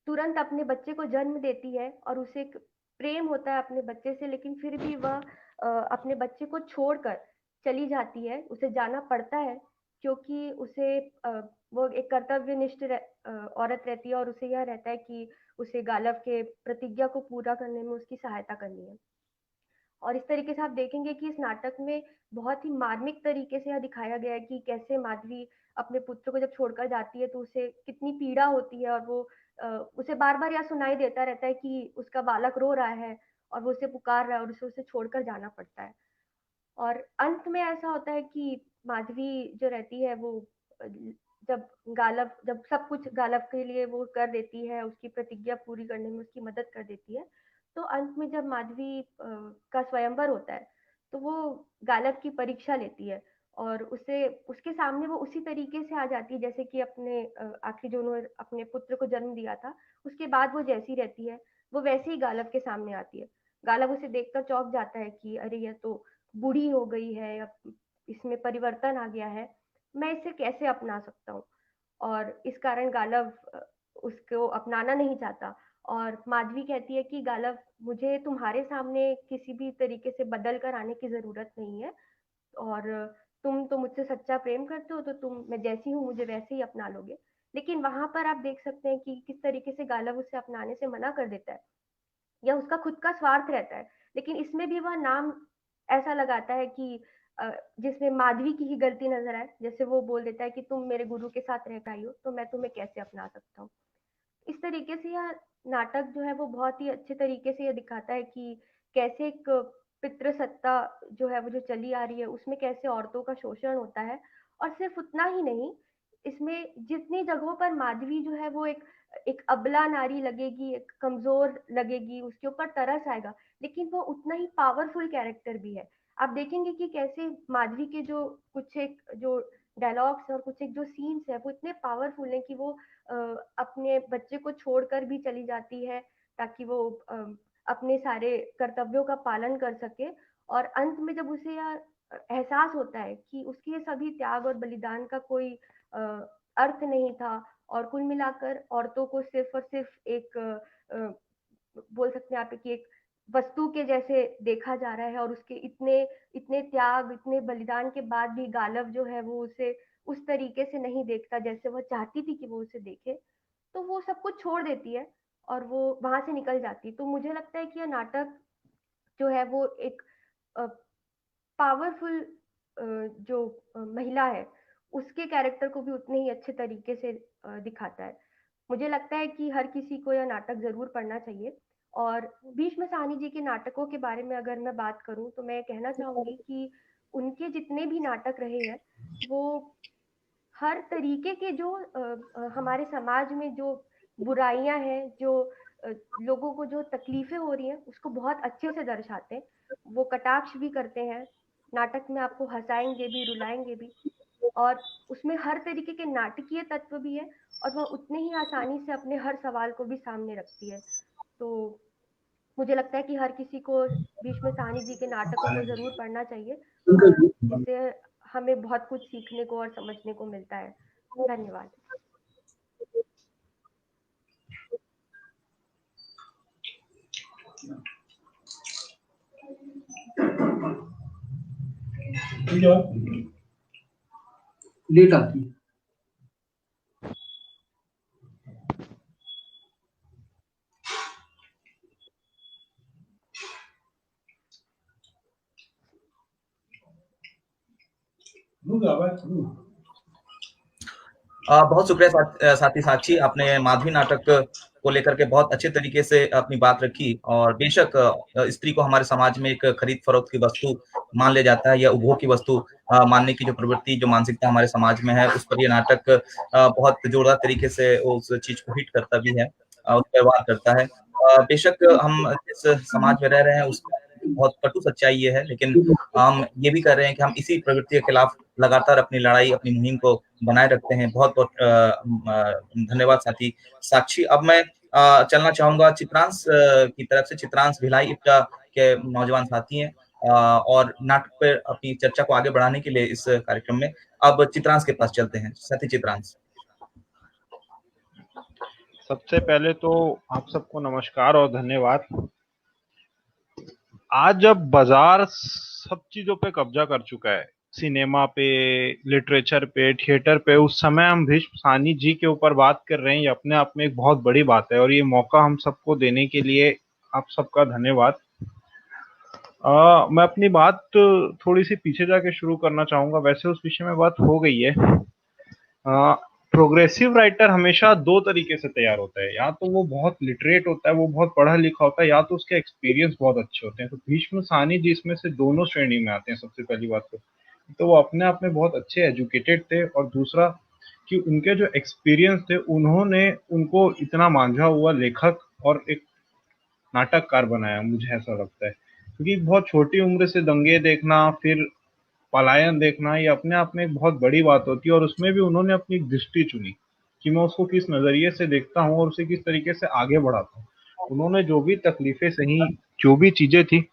तुरंत अपने बच्चे को जन्म देती है और उसे एक प्रेम होता है अपने बच्चे से लेकिन फिर भी वह अपने बच्चे को छोड़कर चली जाती है, उसे जाना पड़ता है क्योंकि उसे वो एक कर्तव्यनिष्ठ औरत रहती है और उसे यह रहता है कि उसे गालव के प्रतिज्ञा को पूरा करने में उसकी सहायता करनी है। और इस तरीके से आप देखेंगे कि इस नाटक में बहुत ही मार्मिक तरीके से यह दिखाया गया है कि कैसे माधवी अपने पुत्र को जब छोड़कर जाती है तो उसे कितनी पीड़ा होती है और वो उसे बार-बार यह सुनाई देता रहता है कि उसका बालक रो रहा है और वो उसे पुकार रहा है और उसे छोड़कर जाना पड़ता है। और अंत में ऐसा होता है कि माधवी जो रहती है वो अ, जब सब कुछ गालव के लिए वो कर देती है, उसकी प्रतिज्ञा पूरी करने में उसकी मदद कर देती है, तो अंत में जब माधवी का स्वयंवर होता है, तो वो गालव की परीक्षा लेती है और उसे उसके सामने वो उसी तरीके से आ जाती है जैसे कि अपने आखिरी जो उन्होंने अपने पुत्र को जन्म दिया था, उसके बाद वो जैसी रहती है, वो वैसे ही गालव के सामने आती है। गालव उसे देखकर चौंक जाता है कि अरे! यह तो बूढ़ी हो गई है, अब इसमें परिवर्तन आ गया है, मैं इसे कैसे अपना सकता हूँ? और इस कारण गालव उसको अपनाना नहीं चाहता और माधवी कहती है कि गालव मुझे तुम्हारे सामने किसी भी तरीके से बदल कर आने की ज़रूरत नहीं है और तुम तो मुझसे सच्चा प्रेम करते हो तो तुम मैं जैसी हूँ मुझे वैसे ही अपना लोगे। लेकिन वहाँ पर आप देख सकते हैं कि किस तरीके से गालव उसे अपनाने से मना कर देता है। या उसका खुद का स्वार्थ रहता है। लेकिन इसमें भी वह नाम ऐसा लगाता है कि जिसमें माधवी की ही गलती नज़र आए। जैसे वो बोल देता है कि तुम मेरे गुरु के साथ रह के आई हो, तो मैं तुम्हें कैसे अपना सकता हूँ। इस तरीके से यह नाटक जो है वो बहुत ही अच्छे तरीके से ये दिखाता है कि कैसे एक पितृसत्ता जो है वो जो चली आ रही है उसमें कैसे औरतों का शोषण होता है और सिर्फ उतना ही नहीं इसमें जितनी जगहों पर माधवी जो है वो एक एक अबला नारी लगेगी, एक कमजोर लगेगी, उसके ऊपर तरस आएगा, लेकिन वो उतना ही पावरफुल कैरेक्टर भी है। आप देखेंगे कि कैसे माधवी के जो कुछ एक जो डायलॉग्स और कुछ एक जो सीन्स है वो इतने पावरफुल हैं कि वो अपने बच्चे को छोड़कर भी चली जाती है ताकि वो अपने सारे कर्तव्यों का पालन कर सके और अंत में जब उसे यह एहसास होता है कि उसके ये सभी त्याग और बलिदान का कोई अ, अर्थ नहीं था और कुल मिलाकर औरतों को सिर्फ और सिर्फ एक बोल सकते हैं आप कि एक वस्तु के जैसे देखा जा रहा है और उसके इतने इतने त्याग इतने बलिदान के बाद भी गालव जो है वो उसे उस तरीके से नहीं देखता जैसे वह चाहती थी कि वो उसे देखे तो वो सब कुछ छोड़ देती है और वो वहां से निकल जाती है तो मुझे लगता है कि यह नाटक जो है वो एक पावरफुल जो महिला है उसके कैरेक्टर को भी उतने ही अच्छे तरीके से दिखाता है मुझे लगता है कि हर किसी को यह नाटक जरूर पढ़ना चाहिए और भीष्म साहनी जी के नाटकों के बारे में अगर मैं बात करूं तो मैं कहना चाहूंगी कि उनके जितने भी नाटक रहे हैं वो हर तरीके के जो हमारे समाज में जो बुराइयां हैं जो अ, लोगों को जो तकलीफें हो रही हैं उसको बहुत अच्छे से दर्शाते हैं वो कटाक्ष भी करते हैं नाटक में आपको हंसाएंगे भी रुलाएंगे भी और उसमें हर तरीके के नाटकीय तत्व भी है और वह उतने ही आसानी से अपने हर सवाल को भी सामने रखती है तो मुझे लगता है कि हर किसी को भीष्म साहनी जी के नाटकों को जरूर पढ़ना चाहिए और इससे हमें बहुत कुछ सीखने को और समझने को मिलता है धन्यवाद लेट आती है। बहुत शुक्रिया साथी साक्षी आपने माधवी नाटक को लेकर के बहुत अच्छे तरीके से अपनी बात रखी और बेशक स्त्री को हमारे समाज में एक खरीद फरोख्त की वस्तु मान लिया जाता है या उपभोग की वस्तु मानने की जो प्रवृत्ति जो मानसिकता हमारे समाज में है उस पर ये नाटक बहुत जोरदार तरीके से उस चीज को हिट करता भी है उस पर वार करता है बेशक हम जिस समाज में रह रहे हैं उसका बहुत कटु सच्चाई ये है लेकिन हम ये भी कर रहे हैं कि हम इसी प्रवृत्ति के खिलाफ लगातार अपनी लड़ाई अपनी मुहिम को बनाए रखते हैं बहुत बहुत धन्यवाद साथी साक्षी अब मैं चलना चाहूंगा चित्रांश की तरफ से चित्रांश भिलाई इप्टा के नौजवान साथी हैं और नाटक पर अपनी चर्चा को आगे बढ़ाने के लिए इस कार्यक्रम में अब चित्रांश के पास चलते हैं साथी चित्रांश सबसे पहले तो आप सबको नमस्कार और धन्यवाद आज जब बाजार सब चीजों पे कब्जा कर चुका है, सिनेमा पे, लिटरेचर पे, थिएटर पे, उस समय हम भीष्म साहनी जी के ऊपर बात कर रहे हैं, ये अपने आप में एक बहुत बड़ी बात है और ये मौका हम सबको देने के लिए आप सबका धन्यवाद। मैं अपनी बात थोड़ी सी पीछे जाके शुरू करना चाहूंगा। वैसे उस विषय में बात हो गई है। प्रोग्रेसिव राइटर हमेशा दो तरीके से तैयार होता है, या तो वो बहुत लिटरेट होता है, वो बहुत पढ़ा लिखा होता है, या तो उसके एक्सपीरियंस बहुत अच्छे होते हैं। तो भीष्म साहनी जी इसमें से दोनों श्रेणी में आते हैं। सबसे पहली बात तो वो अपने आप में बहुत अच्छे एजुकेटेड थे, और दूसरा कि उनके जो एक्सपीरियंस थे उन्होंने उनको इतना मांझा हुआ लेखक और एक नाटककार बनाया, मुझे ऐसा लगता है। क्योंकि बहुत छोटी उम्र से दंगे देखना, फिर पलायन देखना, ये अपने आप में एक बहुत बड़ी बात होती है, और उसमें भी उन्होंने अपनी एक दृष्टि चुनी कि मैं उसको किस नजरिए से देखता हूँ और उसे किस तरीके से आगे बढ़ाता हूँ। उन्होंने जो भी तकलीफें सही, जो भी चीजें थी,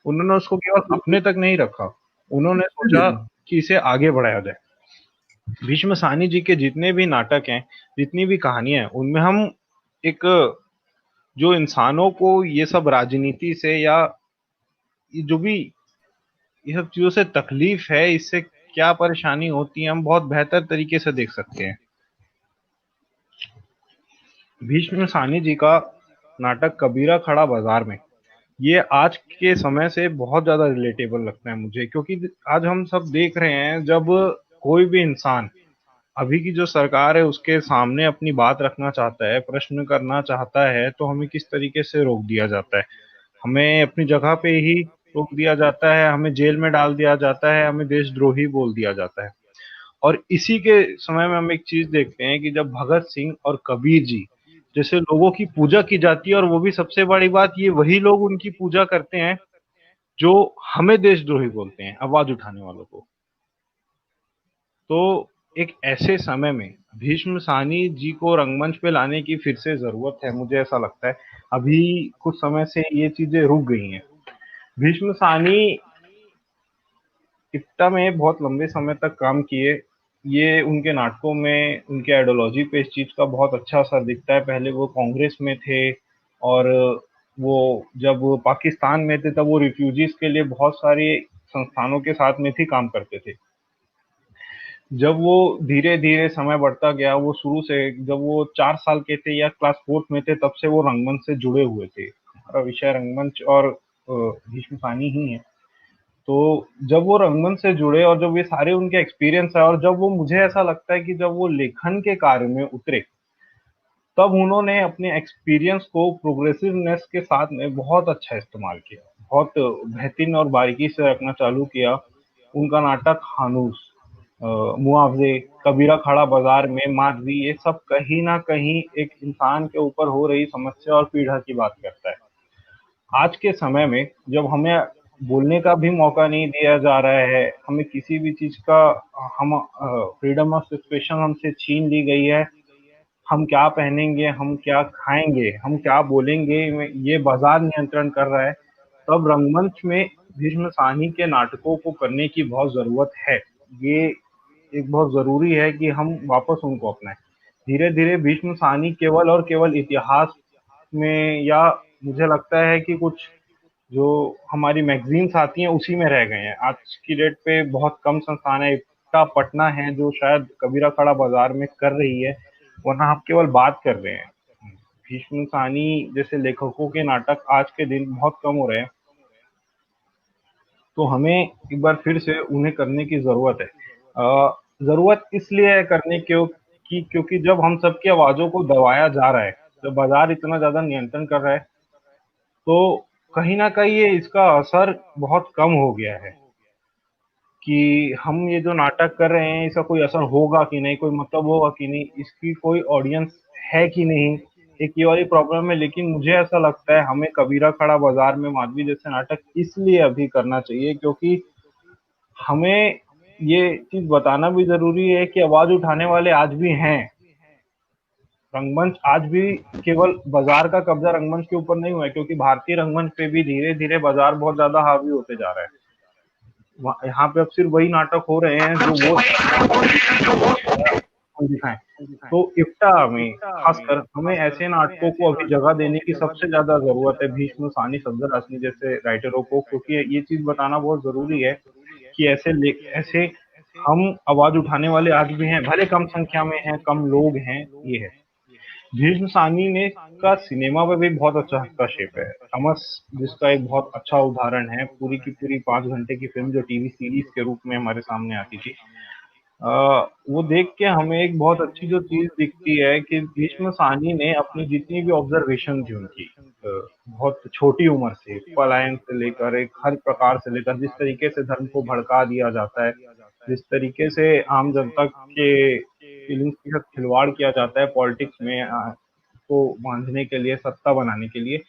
उन्होंने उसको केवल अपने तक नहीं रखा, उन्होंने सोचा कि इसे आगे बढ़ाया जाए। भीष्म साहनी जी के जितने भी नाटक हैं, जितनी भी कहानियां हैं, उनमें हम एक जो इंसानों को ये सब राजनीति से या जो भी ये सब चीजों से तकलीफ है, इससे क्या परेशानी होती है, हम बहुत बेहतर तरीके से देख सकते हैं। भीष्म साहनी जी का नाटक कबीरा खड़ा बाजार में, ये आज के समय से बहुत ज्यादा रिलेटेबल लगता है मुझे, क्योंकि आज हम सब देख रहे हैं जब कोई भी इंसान अभी की जो सरकार है उसके सामने अपनी बात रखना चाहता है, प्रश्न करना चाहता है, तो हमें किस तरीके से रोक दिया जाता है। हमें अपनी जगह पे ही रोक दिया जाता है, हमें जेल में डाल दिया जाता है, हमें देशद्रोही बोल दिया जाता है। और इसी के समय में हम एक चीज देखते हैं कि जब भगत सिंह और कबीर जी जैसे लोगों की पूजा की जाती है, और वो भी सबसे बड़ी बात, ये वही लोग उनकी पूजा करते हैं जो हमें देशद्रोही बोलते हैं, आवाज उठाने वालों को। तो एक ऐसे समय में भीष्म साहनी जी को रंगमंच पे लाने की फिर से जरूरत है, मुझे ऐसा लगता है। अभी कुछ समय से ये चीजें रुक गई हैं। भीष्म साहनी इप्टा में बहुत लंबे समय तक काम किए। ये उनके नाटकों में, उनके आइडियोलॉजी पे इस चीज का बहुत अच्छा असर दिखता है। पहले वो कांग्रेस में थे, और वो जब पाकिस्तान में थे तब वो रिफ्यूजीज के लिए बहुत सारे संस्थानों के साथ में भी काम करते थे। जब वो धीरे धीरे समय बढ़ता गया, वो शुरू से जब वो 4 साल के थे या क्लास 4th में थे, तब से वो रंगमंच से जुड़े हुए थे। हमारा विषय रंगमंच और भीष्म साहनी ही है। तो जब वो रंगमंच से जुड़े और जब ये सारे उनके एक्सपीरियंस है, और जब वो, मुझे ऐसा लगता है कि जब वो लेखन के कार्य में उतरे, तब उन्होंने अपने एक्सपीरियंस को प्रोग्रेसिवनेस के साथ में बहुत अच्छा इस्तेमाल किया, बहुत बेहतरीन और बारीकी से रखना चालू किया। उनका नाटक हानूस, मुआवजे, कबीरा खड़ा बाजार में, माधवी, ये सब कहीं ना कहीं एक इंसान के ऊपर हो रही समस्या और पीड़ा की बात करता है। आज के समय में जब हमें बोलने का भी मौका नहीं दिया जा रहा है, हमें किसी भी चीज का, हम फ्रीडम ऑफ एक्सप्रेशन हमसे छीन ली गई है, हम क्या पहनेंगे, हम क्या खाएंगे, हम क्या बोलेंगे, ये बाजार नियंत्रण कर रहा है। तब रंगमंच में भीष्म साहनी के नाटकों को करने की बहुत जरूरत है। ये एक बहुत जरूरी है कि हम वापस उनको अपनाएं। धीरे धीरे भीष्म साहनी केवल और केवल इतिहास में, या मुझे लगता है कि कुछ जो हमारी मैगजीन्स आती हैं उसी में रह गए हैं। आज की डेट पे बहुत कम संस्थान है, इतना पटना है जो शायद कबीरा खड़ा बाजार में कर रही है, वरना आप केवल बात कर रहे हैं। भीष्म साहनी जैसे लेखकों के नाटक आज के दिन बहुत कम हो रहे हैं, तो हमें एक बार फिर से उन्हें करने की जरूरत है। जरूरत इसलिए है करने की क्योंकि जब हम सबकी आवाजों को दबाया जा रहा है, जब बाजार इतना ज्यादा नियंत्रण कर रहा है, तो कहीं ना कहीं ये इसका असर बहुत कम हो गया है कि हम ये जो नाटक कर रहे हैं इसका कोई असर होगा कि नहीं, कोई मतलब होगा कि नहीं, इसकी कोई ऑडियंस है कि नहीं, एक ये वाली प्रॉब्लम है। लेकिन मुझे ऐसा लगता है हमें कबीरा खड़ा बाजार में, माधवी जैसे नाटक इसलिए अभी करना चाहिए क्योंकि हमें ये चीज बताना भी जरूरी है कि आवाज उठाने वाले आज भी हैं। रंगमंच आज भी केवल बाजार का कब्जा रंगमंच के ऊपर नहीं हुआ है, क्योंकि भारतीय रंगमंच पे भी धीरे धीरे बाजार बहुत ज्यादा हावी होते जा रहा है। यहाँ पे अब सिर्फ वही नाटक हो रहे हैं जो वो दिखाएं। तो इफ्ता में खासकर हमें ऐसे नाटकों को अभी जगह देने की सबसे ज्यादा जरूरत है, भीष्म, सानी, सफदर हाशमी जैसे राइटरों को, क्योंकि ये चीज बताना बहुत जरूरी है कि ऐसे हम आवाज उठाने वाले आज भी हैं, भले कम संख्या में हैं, कम लोग हैं। ये है भीष्म सानी ने का सिनेमा पे भी बहुत अच्छा हस्तक्षेप है। थॉमस जिसका एक बहुत अच्छा उदाहरण है, पूरी की पूरी 5 घंटे की फिल्म जो टीवी सीरीज के रूप में हमारे सामने आती थी, वो देख के हमें एक बहुत अच्छी जो चीज दिखती है कि भीष्म सानी ने अपनी जितनी भी ऑब्जर्वेशन थी उनकी, बहुत छोटी उम्र से पलायन से लेकर एक हर प्रकार से लेकर जिस तरीके से धर्म को भड़का दिया जाता है, जिस तरीके से आम जनता के फीलिंग्स के साथ खिलवाड़ किया जाता है पॉलिटिक्स में को बांधने के लिए, सत्ता बनाने के लिए,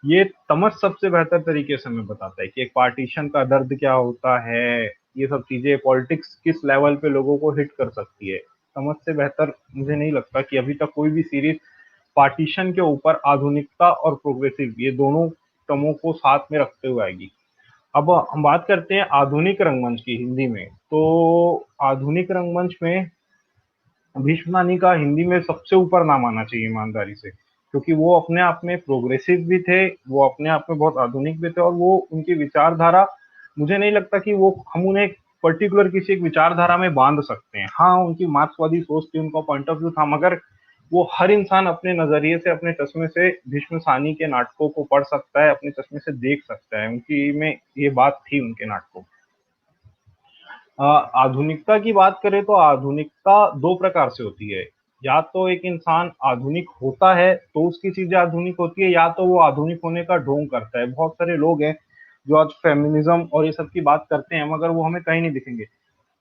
ये तमस सबसे बेहतर तरीके से हमें बताता है कि एक पार्टीशन का दर्द क्या होता है, ये सब चीजें पॉलिटिक्स किस लेवल पे लोगों को हिट कर सकती है। तमस से बेहतर मुझे नहीं लगता कि अभी तक कोई भी सीरीज पार्टीशन के ऊपर आधुनिकता और प्रोग्रेसिव ये दोनों टर्मों को साथ में रखते हुए आएगी। अब हम बात करते हैं आधुनिक रंगमंच की हिंदी में, तो आधुनिक रंगमंच में भीष्म सानी का हिंदी में सबसे ऊपर नाम आना चाहिए ईमानदारी से, क्योंकि वो अपने आप में प्रोग्रेसिव भी थे, वो अपने आप में बहुत आधुनिक भी थे, और वो उनकी विचारधारा, मुझे नहीं लगता कि वो हम उन्हें पर्टिकुलर किसी एक विचारधारा में बांध सकते हैं। हाँ, उनकी मार्क्सवादी सोच थी, उनका पॉइंट ऑफ व्यू था, मगर वो हर इंसान अपने नजरिए से, अपने चश्मे से भीष्म सानी के नाटकों को पढ़ सकता है, अपने चश्मे से देख सकता है। उनकी में ये बात थी उनके नाटकों। आधुनिकता की बात करें तो आधुनिकता दो प्रकार से होती है, या तो एक इंसान आधुनिक होता है तो उसकी चीजें आधुनिक होती है, या तो वो आधुनिक होने का ढोंग करता है। बहुत सारे लोग हैं जो आज फेमिनिज्म और ये सब की बात करते हैं, मगर वो हमें कहीं नहीं दिखेंगे।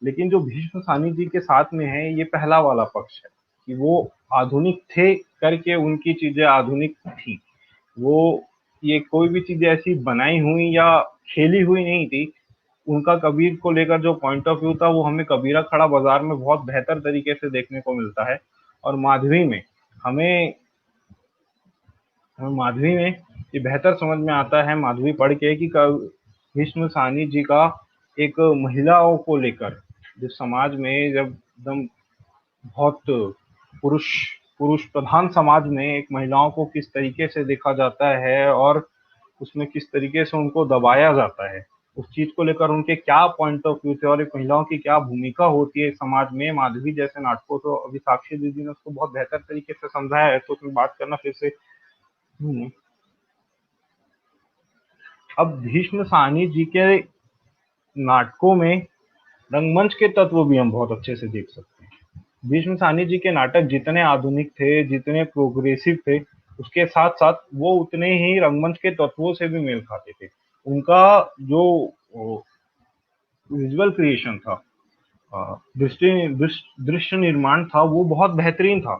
लेकिन जो भीष्म सानी जी के साथ में है, ये पहला वाला पक्ष है कि वो आधुनिक थे करके उनकी चीजें आधुनिक थी। वो ये कोई भी चीजें ऐसी बनाई हुई या खेली हुई नहीं थी। उनका कबीर को लेकर जो पॉइंट ऑफ व्यू था, वो हमें कबीरा खड़ा बाजार में बहुत बेहतर तरीके से देखने को मिलता है। और माधवी में हमें माधवी में ये बेहतर समझ में आता है, माधवी पढ़ के, कि भीष्म सानी जी का एक महिलाओं को लेकर, जो समाज में जब एकदम बहुत पुरुष पुरुष प्रधान समाज में एक महिलाओं को किस तरीके से देखा जाता है और उसमें किस तरीके से उनको दबाया जाता है, उस चीज को लेकर उनके क्या पॉइंट ऑफ व्यू थे और एक महिलाओं की क्या भूमिका होती है समाज में, माधवी जैसे नाटकों, तो अभी साक्षी दीदी ने उसको बहुत बेहतर तरीके से समझाया है, तो उसमें बात करना फिर से। अब भीष्म सानी जी के नाटकों में रंगमंच के तत्व भी हम बहुत अच्छे से देख सकते हैं। भीष्म सानी जी के नाटक जितने आधुनिक थे, जितने प्रोग्रेसिव थे, उसके साथ साथ वो उतने ही रंगमंच के तत्वों से भी मेल खाते थे। उनका जो विजुअल क्रिएशन था, दृश्य निर्माण था, वो बहुत बेहतरीन था।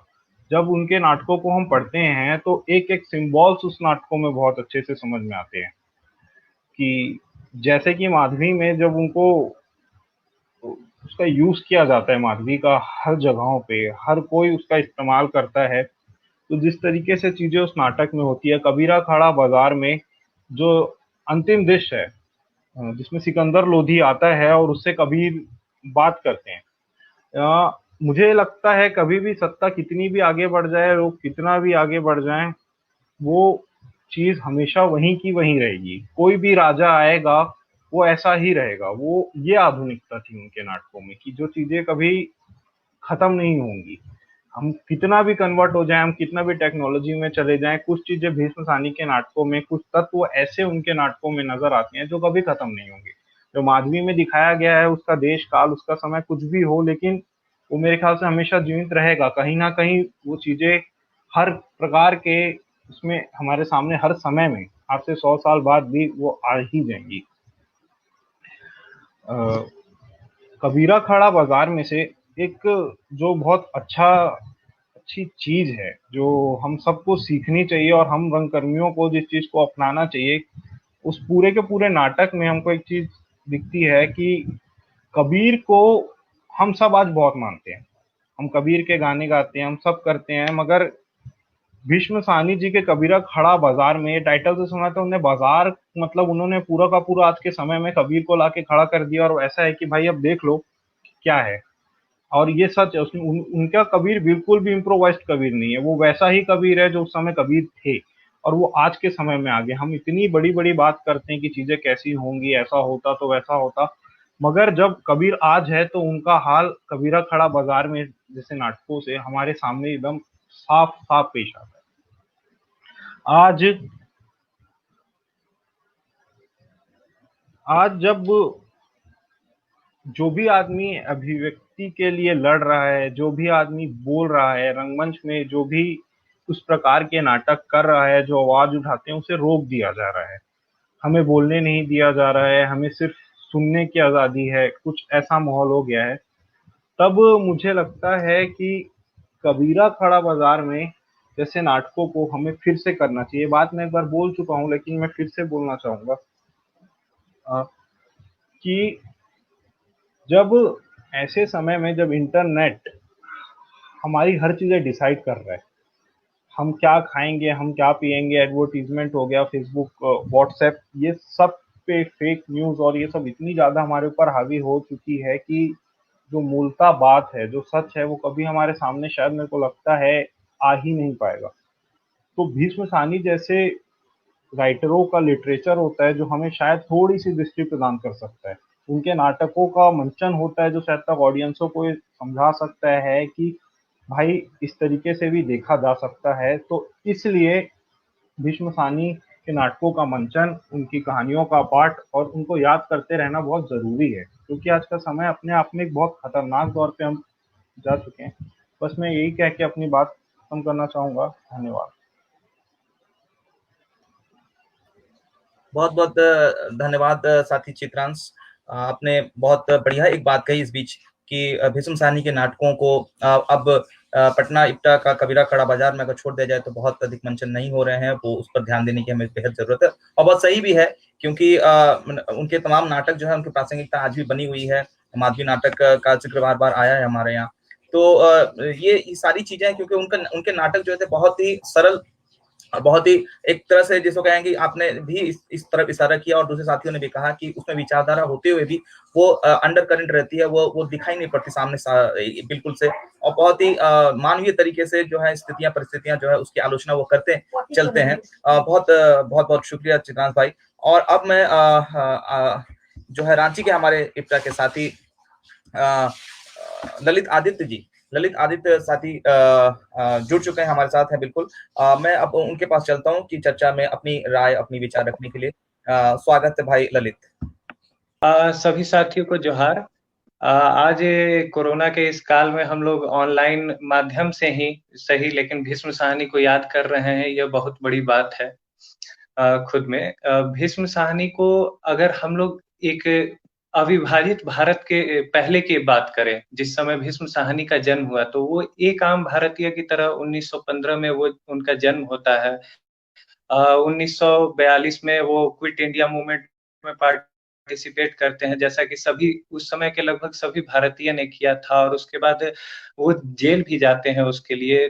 जब उनके नाटकों को हम पढ़ते हैं तो एक एक सिंबल्स उस नाटकों में बहुत अच्छे से समझ में आते हैं, कि जैसे कि माधवी में जब उनको उसका यूज किया जाता है, माधवी का हर जगहों पे हर कोई उसका इस्तेमाल करता है, तो जिस तरीके से चीजें उस नाटक में होती है, कबीरा खाड़ा बाजार में जो अंतिम दृश्य है, जिसमें सिकंदर लोधी आता है और उससे कबीर बात करते हैं, मुझे लगता है कभी भी सत्ता कितनी भी आगे बढ़ जाए, लोग कितना भी आगे बढ़ जाएं, वो चीज हमेशा वहीं की वहीं रहेगी। कोई भी राजा आएगा वो ऐसा ही रहेगा। वो ये आधुनिकता थी उनके नाटकों में, कि जो चीजें कभी खत्म नहीं होंगी। हम कितना भी कन्वर्ट हो जाए, हम कितना भी टेक्नोलॉजी में चले जाएं, कुछ चीजें भीष्म सानी के नाटकों में, कुछ तत्व ऐसे उनके नाटकों में नजर आते हैं जो कभी खत्म नहीं होंगे। जो माधवी में दिखाया गया है, उसका देश काल, उसका समय कुछ भी हो, लेकिन वो मेरे ख्याल से हमेशा जीवित रहेगा। कहीं ना कहीं वो चीजें हर प्रकार के उसमें हमारे सामने हर समय में, आज से 100 साल बाद भी वो आ ही जाएंगी। कबीरा खाड़ा बाजार में से एक जो बहुत अच्छी चीज है, जो हम सबको सीखनी चाहिए और हम रंगकर्मियों को जिस चीज को अपनाना चाहिए, उस पूरे के पूरे नाटक में हमको एक चीज दिखती है कि कबीर को हम सब आज बहुत मानते हैं, हम कबीर के गाने गाते हैं, हम सब करते हैं, मगर भीष्म सानी जी के कबीरा खड़ा बाजार में टाइटल से सुना था, उन्हें बाजार मतलब उन्होंने पूरा का पूरा आज के समय में कबीर को लाके खड़ा कर दिया, और ऐसा है कि भाई अब देख लो क्या है। और ये सच है, उसमें उनका कबीर बिल्कुल भी इम्प्रोवाइज्ड कबीर नहीं है, वो वैसा ही कबीर है जो उस समय कबीर थे, और वो आज के समय में आ गए। हम इतनी बड़ी-बड़ी बात करते हैं कि चीज़ें कैसी होंगी, ऐसा होता तो वैसा होता, मगर जब कबीर आज है तो उनका हाल कबीरा खड़ा बाज़ार में जैसे नाटकों से हमारे सामने एकदम साफ-साफ पेश आता है। आज जब जो भी आदमी अभिव्यक्ति के लिए लड़ रहा है, जो भी आदमी बोल रहा है रंगमंच में, जो भी उस प्रकार के नाटक कर रहा है, जो आवाज़ उठाते हैं, उसे रोक दिया जा रहा है। हमें बोलने नहीं दिया जा रहा है, हमें सिर्फ सुनने की आज़ादी है, कुछ ऐसा माहौल हो गया है। तब मुझे लगता है कि कबीरा खड़ा बाज़ार में जैसे नाटकों को हमें फिर से करना चाहिए। ये बात मैं एक बार बोल चुका हूँ, लेकिन मैं फिर से बोलना चाहूँगा कि जब ऐसे समय में जब इंटरनेट हमारी हर चीज़ें डिसाइड कर रहा है, हम क्या खाएँगे, हम क्या पिएँगे, एडवर्टाइज़मेंट हो गया, फ़ेसबुक, व्हाट्सएप, ये सब पे फ़ेक न्यूज़ और ये सब इतनी ज़्यादा हमारे ऊपर हावी हो चुकी है कि जो मूलतः बात है, जो सच है, वो कभी हमारे सामने शायद मेरे को लगता है आ ही नहीं पाएगा। तो भीष्म साहनी जैसे राइटरों का लिटरेचर होता है जो हमें शायद थोड़ी-सी दृष्टि प्रदान कर सकता है। उनके नाटकों का मंचन होता है जो शायद तक ऑडियंसों को ये समझा सकता है कि भाई इस तरीके से भी देखा जा सकता है। तो इसलिए भीष्म साहनी के नाटकों का मंचन, उनकी कहानियों का पाठ और उनको याद करते रहना बहुत ज़रूरी है, क्योंकि आज का समय अपने आप में एक बहुत खतरनाक दौर पे हम जा चुके हैं। बस मैं यही कह के अपनी बात खत्म करना चाहूँगा। धन्यवाद। बहुत-बहुत धन्यवाद साथी चित्रांश। आपने बहुत बढ़िया एक बात कही इस बीच कि भीष्म साहनी के नाटकों को अब पटना इप्टा का कबीरा खड़ा बाज़ार में अगर छोड़ दिया जाए तो बहुत अधिक मंचन नहीं हो रहे हैं, वो उस पर ध्यान देने की हमें बेहद ज़रूरत है और बहुत सही भी है क्योंकि उनके तमाम नाटक जो है उनकी प्रासंगिकता आज भी बनी हुई है। माधवी नाटक का ज़िक्र बार-बार आया है हमारे यहाँ। तो ये सारी चीज़ें क्योंकि उनके नाटक जो थे बहुत ही सरल और बहुत ही एक तरह से जिसको कहेंगे आपने भी इस तरफ इशारा किया और दूसरे साथियों ने भी कहा कि उसमें विचारधारा होते हुए भी वो अंडर करंट रहती है, वो दिखाई नहीं पड़ती सामने बिल्कुल से और बहुत ही मानवीय तरीके से जो है स्थितियां परिस्थितियां जो है उसकी आलोचना वो करते चलते हैं। बहुत शुक्रिया चित्रांश भाई। और अब मैं जो है रांची के हमारे इप्टा के साथी ललित आदित्य साथी जुड़ चुके हैं हमारे साथ हैं बिल्कुल। मैं अब उनके पास चलता हूं कि चर्चा में अपनी राय अपनी विचार रखने के लिए। स्वागत है भाई ललित। सभी साथियों को जोहार। आज कोरोना के इस काल में हम लोग ऑनलाइन माध्यम से ही सही लेकिन भीष्म साहनी को याद कर रहे हैं, यह बहुत बड़ी बात है खुद में। भीष्म साहनी को अगर हम लोग एक अविभाजित भारत के पहले की बात करें, जिस समय भीष्म साहनी का जन्म हुआ, तो वो एक आम भारतीय की तरह 1915 में वो उनका जन्म होता है। 1942 में वो क्विट इंडिया मूवमेंट में पार्टिसिपेट करते हैं, जैसा कि सभी उस समय के लगभग सभी भारतीय ने किया था और उसके बाद वो जेल भी जाते हैं उसके लिए।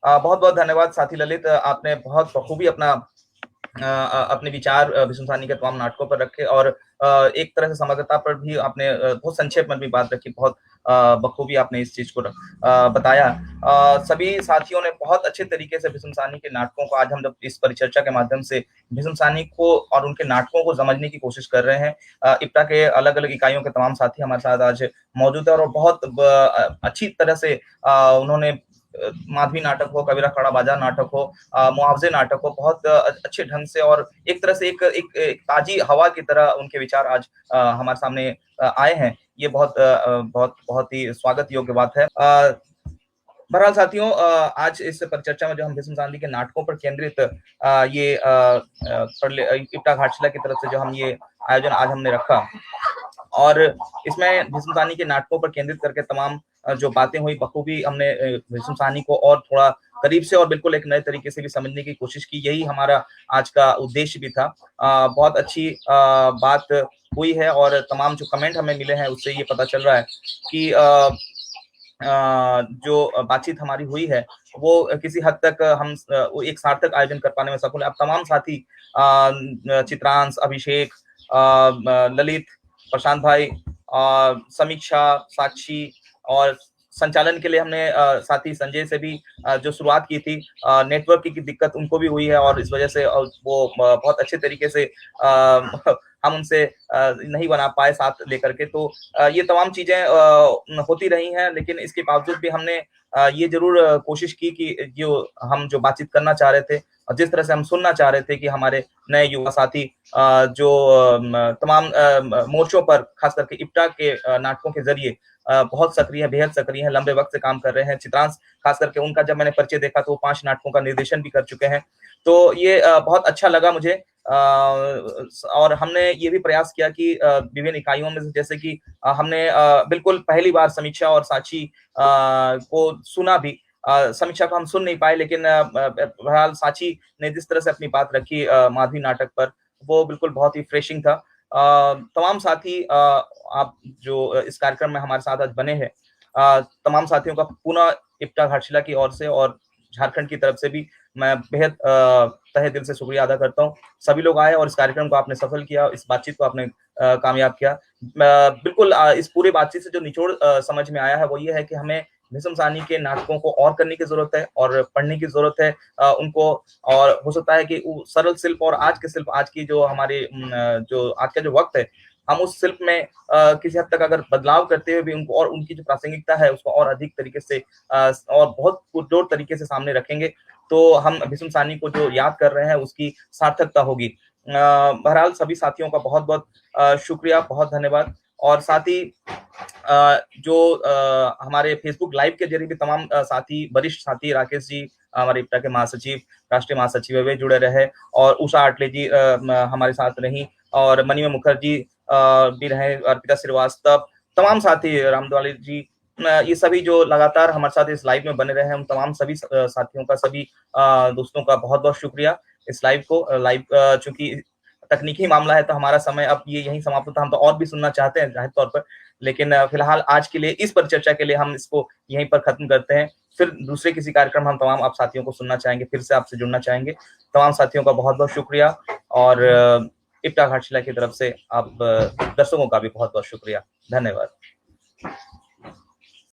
बहुत बहुत धन्यवाद साथी ललित, आपने बहुत बखूबी अपने विचार विष्णु साहनी के तमाम नाटकों पर रखे और एक तरह से समग्रता पर भी आपने बहुत संक्षेप में भी बात रखी। बहुत बखूबी आपने इस चीज को बताया। सभी साथियों ने बहुत अच्छे तरीके से विष्णु साहनी के नाटकों को, आज हम जब इस परिचर्चा के माध्यम से विष्णु साहनी को और उनके नाटकों को समझने की कोशिश कर रहे हैं। इप्टा के अलग अलग इकाइयों के तमाम साथी हमारे साथ आज मौजूद है और बहुत अच्छी तरह से उन्होंने माधवी नाटक हो, कबीरा खड़ा बाजार नाटक हो, मुआवजे नाटक हो, बहुत अच्छे ढंग से और एक तरह से एक ताजी हवा की तरह उनके विचार आज हमारे सामने आए हैं। ये बहुत ही स्वागत योग्य बात है। बहरहाल साथियों, आज इस परिचर्चा में जो हम विष्णु साहनी के नाटकों पर केंद्रित ये इप्टा घाटशिला की तरफ से जो हम ये आयोजन आज हमने रखा और इसमें विष्णु साहनी के नाटकों पर केंद्रित करके तमाम जो बातें हुई, बखूबी हमने विष्णु साहनी को और थोड़ा करीब से और बिल्कुल एक नए तरीके से भी समझने की कोशिश की। यही हमारा आज का उद्देश्य भी था। बहुत अच्छी बात हुई है और तमाम जो कमेंट हमें मिले हैं उससे ये पता चल रहा है कि जो बातचीत हमारी हुई है वो किसी हद तक हम एक सार्थक आयोजन कर पाने में सफल है। अब तमाम साथी चित्रांश, अभिषेक, ललित, प्रशांत भाई, समीक्षा, साक्षी और संचालन के लिए हमने साथी संजय से भी जो शुरुआत की थी, नेटवर्क की दिक्कत उनको भी हुई है और इस वजह से वो बहुत अच्छे तरीके से हम उनसे नहीं बना पाए साथ लेकर के। तो ये तमाम चीजें होती रही हैं, लेकिन इसके बावजूद भी हमने ये जरूर कोशिश की कि जो बातचीत करना चाह रहे थे और जिस तरह से हम सुनना चाह रहे थे कि हमारे नए युवा साथी जो तमाम मोर्चों पर खास करके इप्टा के नाटकों के जरिए बहुत सक्रिय है, बेहद सक्रिय है, लंबे वक्त से काम कर रहे हैं। चित्रांश खास करके उनका जब मैंने परिचय देखा तो वो 5 नाटकों का निर्देशन भी कर चुके हैं। तो ये बहुत अच्छा लगा मुझे और हमने ये भी प्रयास किया कि विभिन्न इकाइयों में जैसे कि हमने बिल्कुल पहली बार समीक्षा और साक्षी को सुना भी। समीक्षा को हम सुन नहीं पाए, लेकिन बहरहाल साक्षी ने जिस तरह से अपनी बात रखी माधवी नाटक पर, वो बिल्कुल बहुत ही फ्रेशिंग था। तमाम साथी आप जो इस कार्यक्रम में हमारे साथ आज बने हैं, तमाम साथियों का पुनः इप्टा घाटशिला की ओर से और झारखंड की तरफ से भी मैं बेहद तहे दिल से शुक्रिया अदा करता हूँ। सभी लोग आए और इस कार्यक्रम को आपने सफल किया, इस बातचीत को आपने कामयाब किया। बिल्कुल इस पूरे बातचीत से जो निचोड़ समझ में आया है वो ये है कि हमें विष्णु साहनी के नाटकों को और करने की जरूरत है और पढ़ने की जरूरत है उनको। और हो सकता है कि सरल शिल्प और आज के शिल्प, आज की जो हमारे जो आज का जो वक्त है, हम उस शिल्प में किसी हद तक अगर बदलाव करते हुए भी उनको और उनकी जो प्रासंगिकता है उसको और अधिक तरीके से और बहुत पुरजोर तरीके से सामने रखेंगे तो हम विष्णु साहनी को जो याद कर रहे हैं उसकी सार्थकता होगी। बहरहाल सभी साथियों का बहुत बहुत शुक्रिया, बहुत धन्यवाद। और साथ ही जो हमारे फेसबुक लाइव के जरिए भी तमाम साथी, वरिष्ठ साथी, राकेश जी हमारे इप्टा के महासचिव, राष्ट्रीय महासचिव वे जुड़े रहे और उषा आटले जी हमारे साथ रही और मणिमा मुखर्जी भी रहे, अर्पिता श्रीवास्तव, तमाम साथी, रामद्वाली जी, ये सभी जो लगातार हमारे साथ इस लाइव में बने रहे हैं, उन तमाम सभी साथियों का, सभी दोस्तों का बहुत बहुत शुक्रिया। इस लाइव चूंकि तकनीकी मामला है तो हमारा समय अब ये यहीं समाप्त होता है। हम तो और भी सुनना चाहते हैं जाहिर तौर पर, लेकिन फिलहाल आज के लिए इस परिचर्चा के लिए हम इसको यहीं पर खत्म करते हैं। फिर दूसरे किसी कार्यक्रम हम तमाम आप साथियों को सुनना चाहेंगे, फिर से आपसे जुड़ना चाहेंगे। तमाम साथियों का बहुत बहुत शुक्रिया और इप्टा घाटशिला की तरफ से आप दर्शकों का भी बहुत बहुत शुक्रिया। धन्यवाद।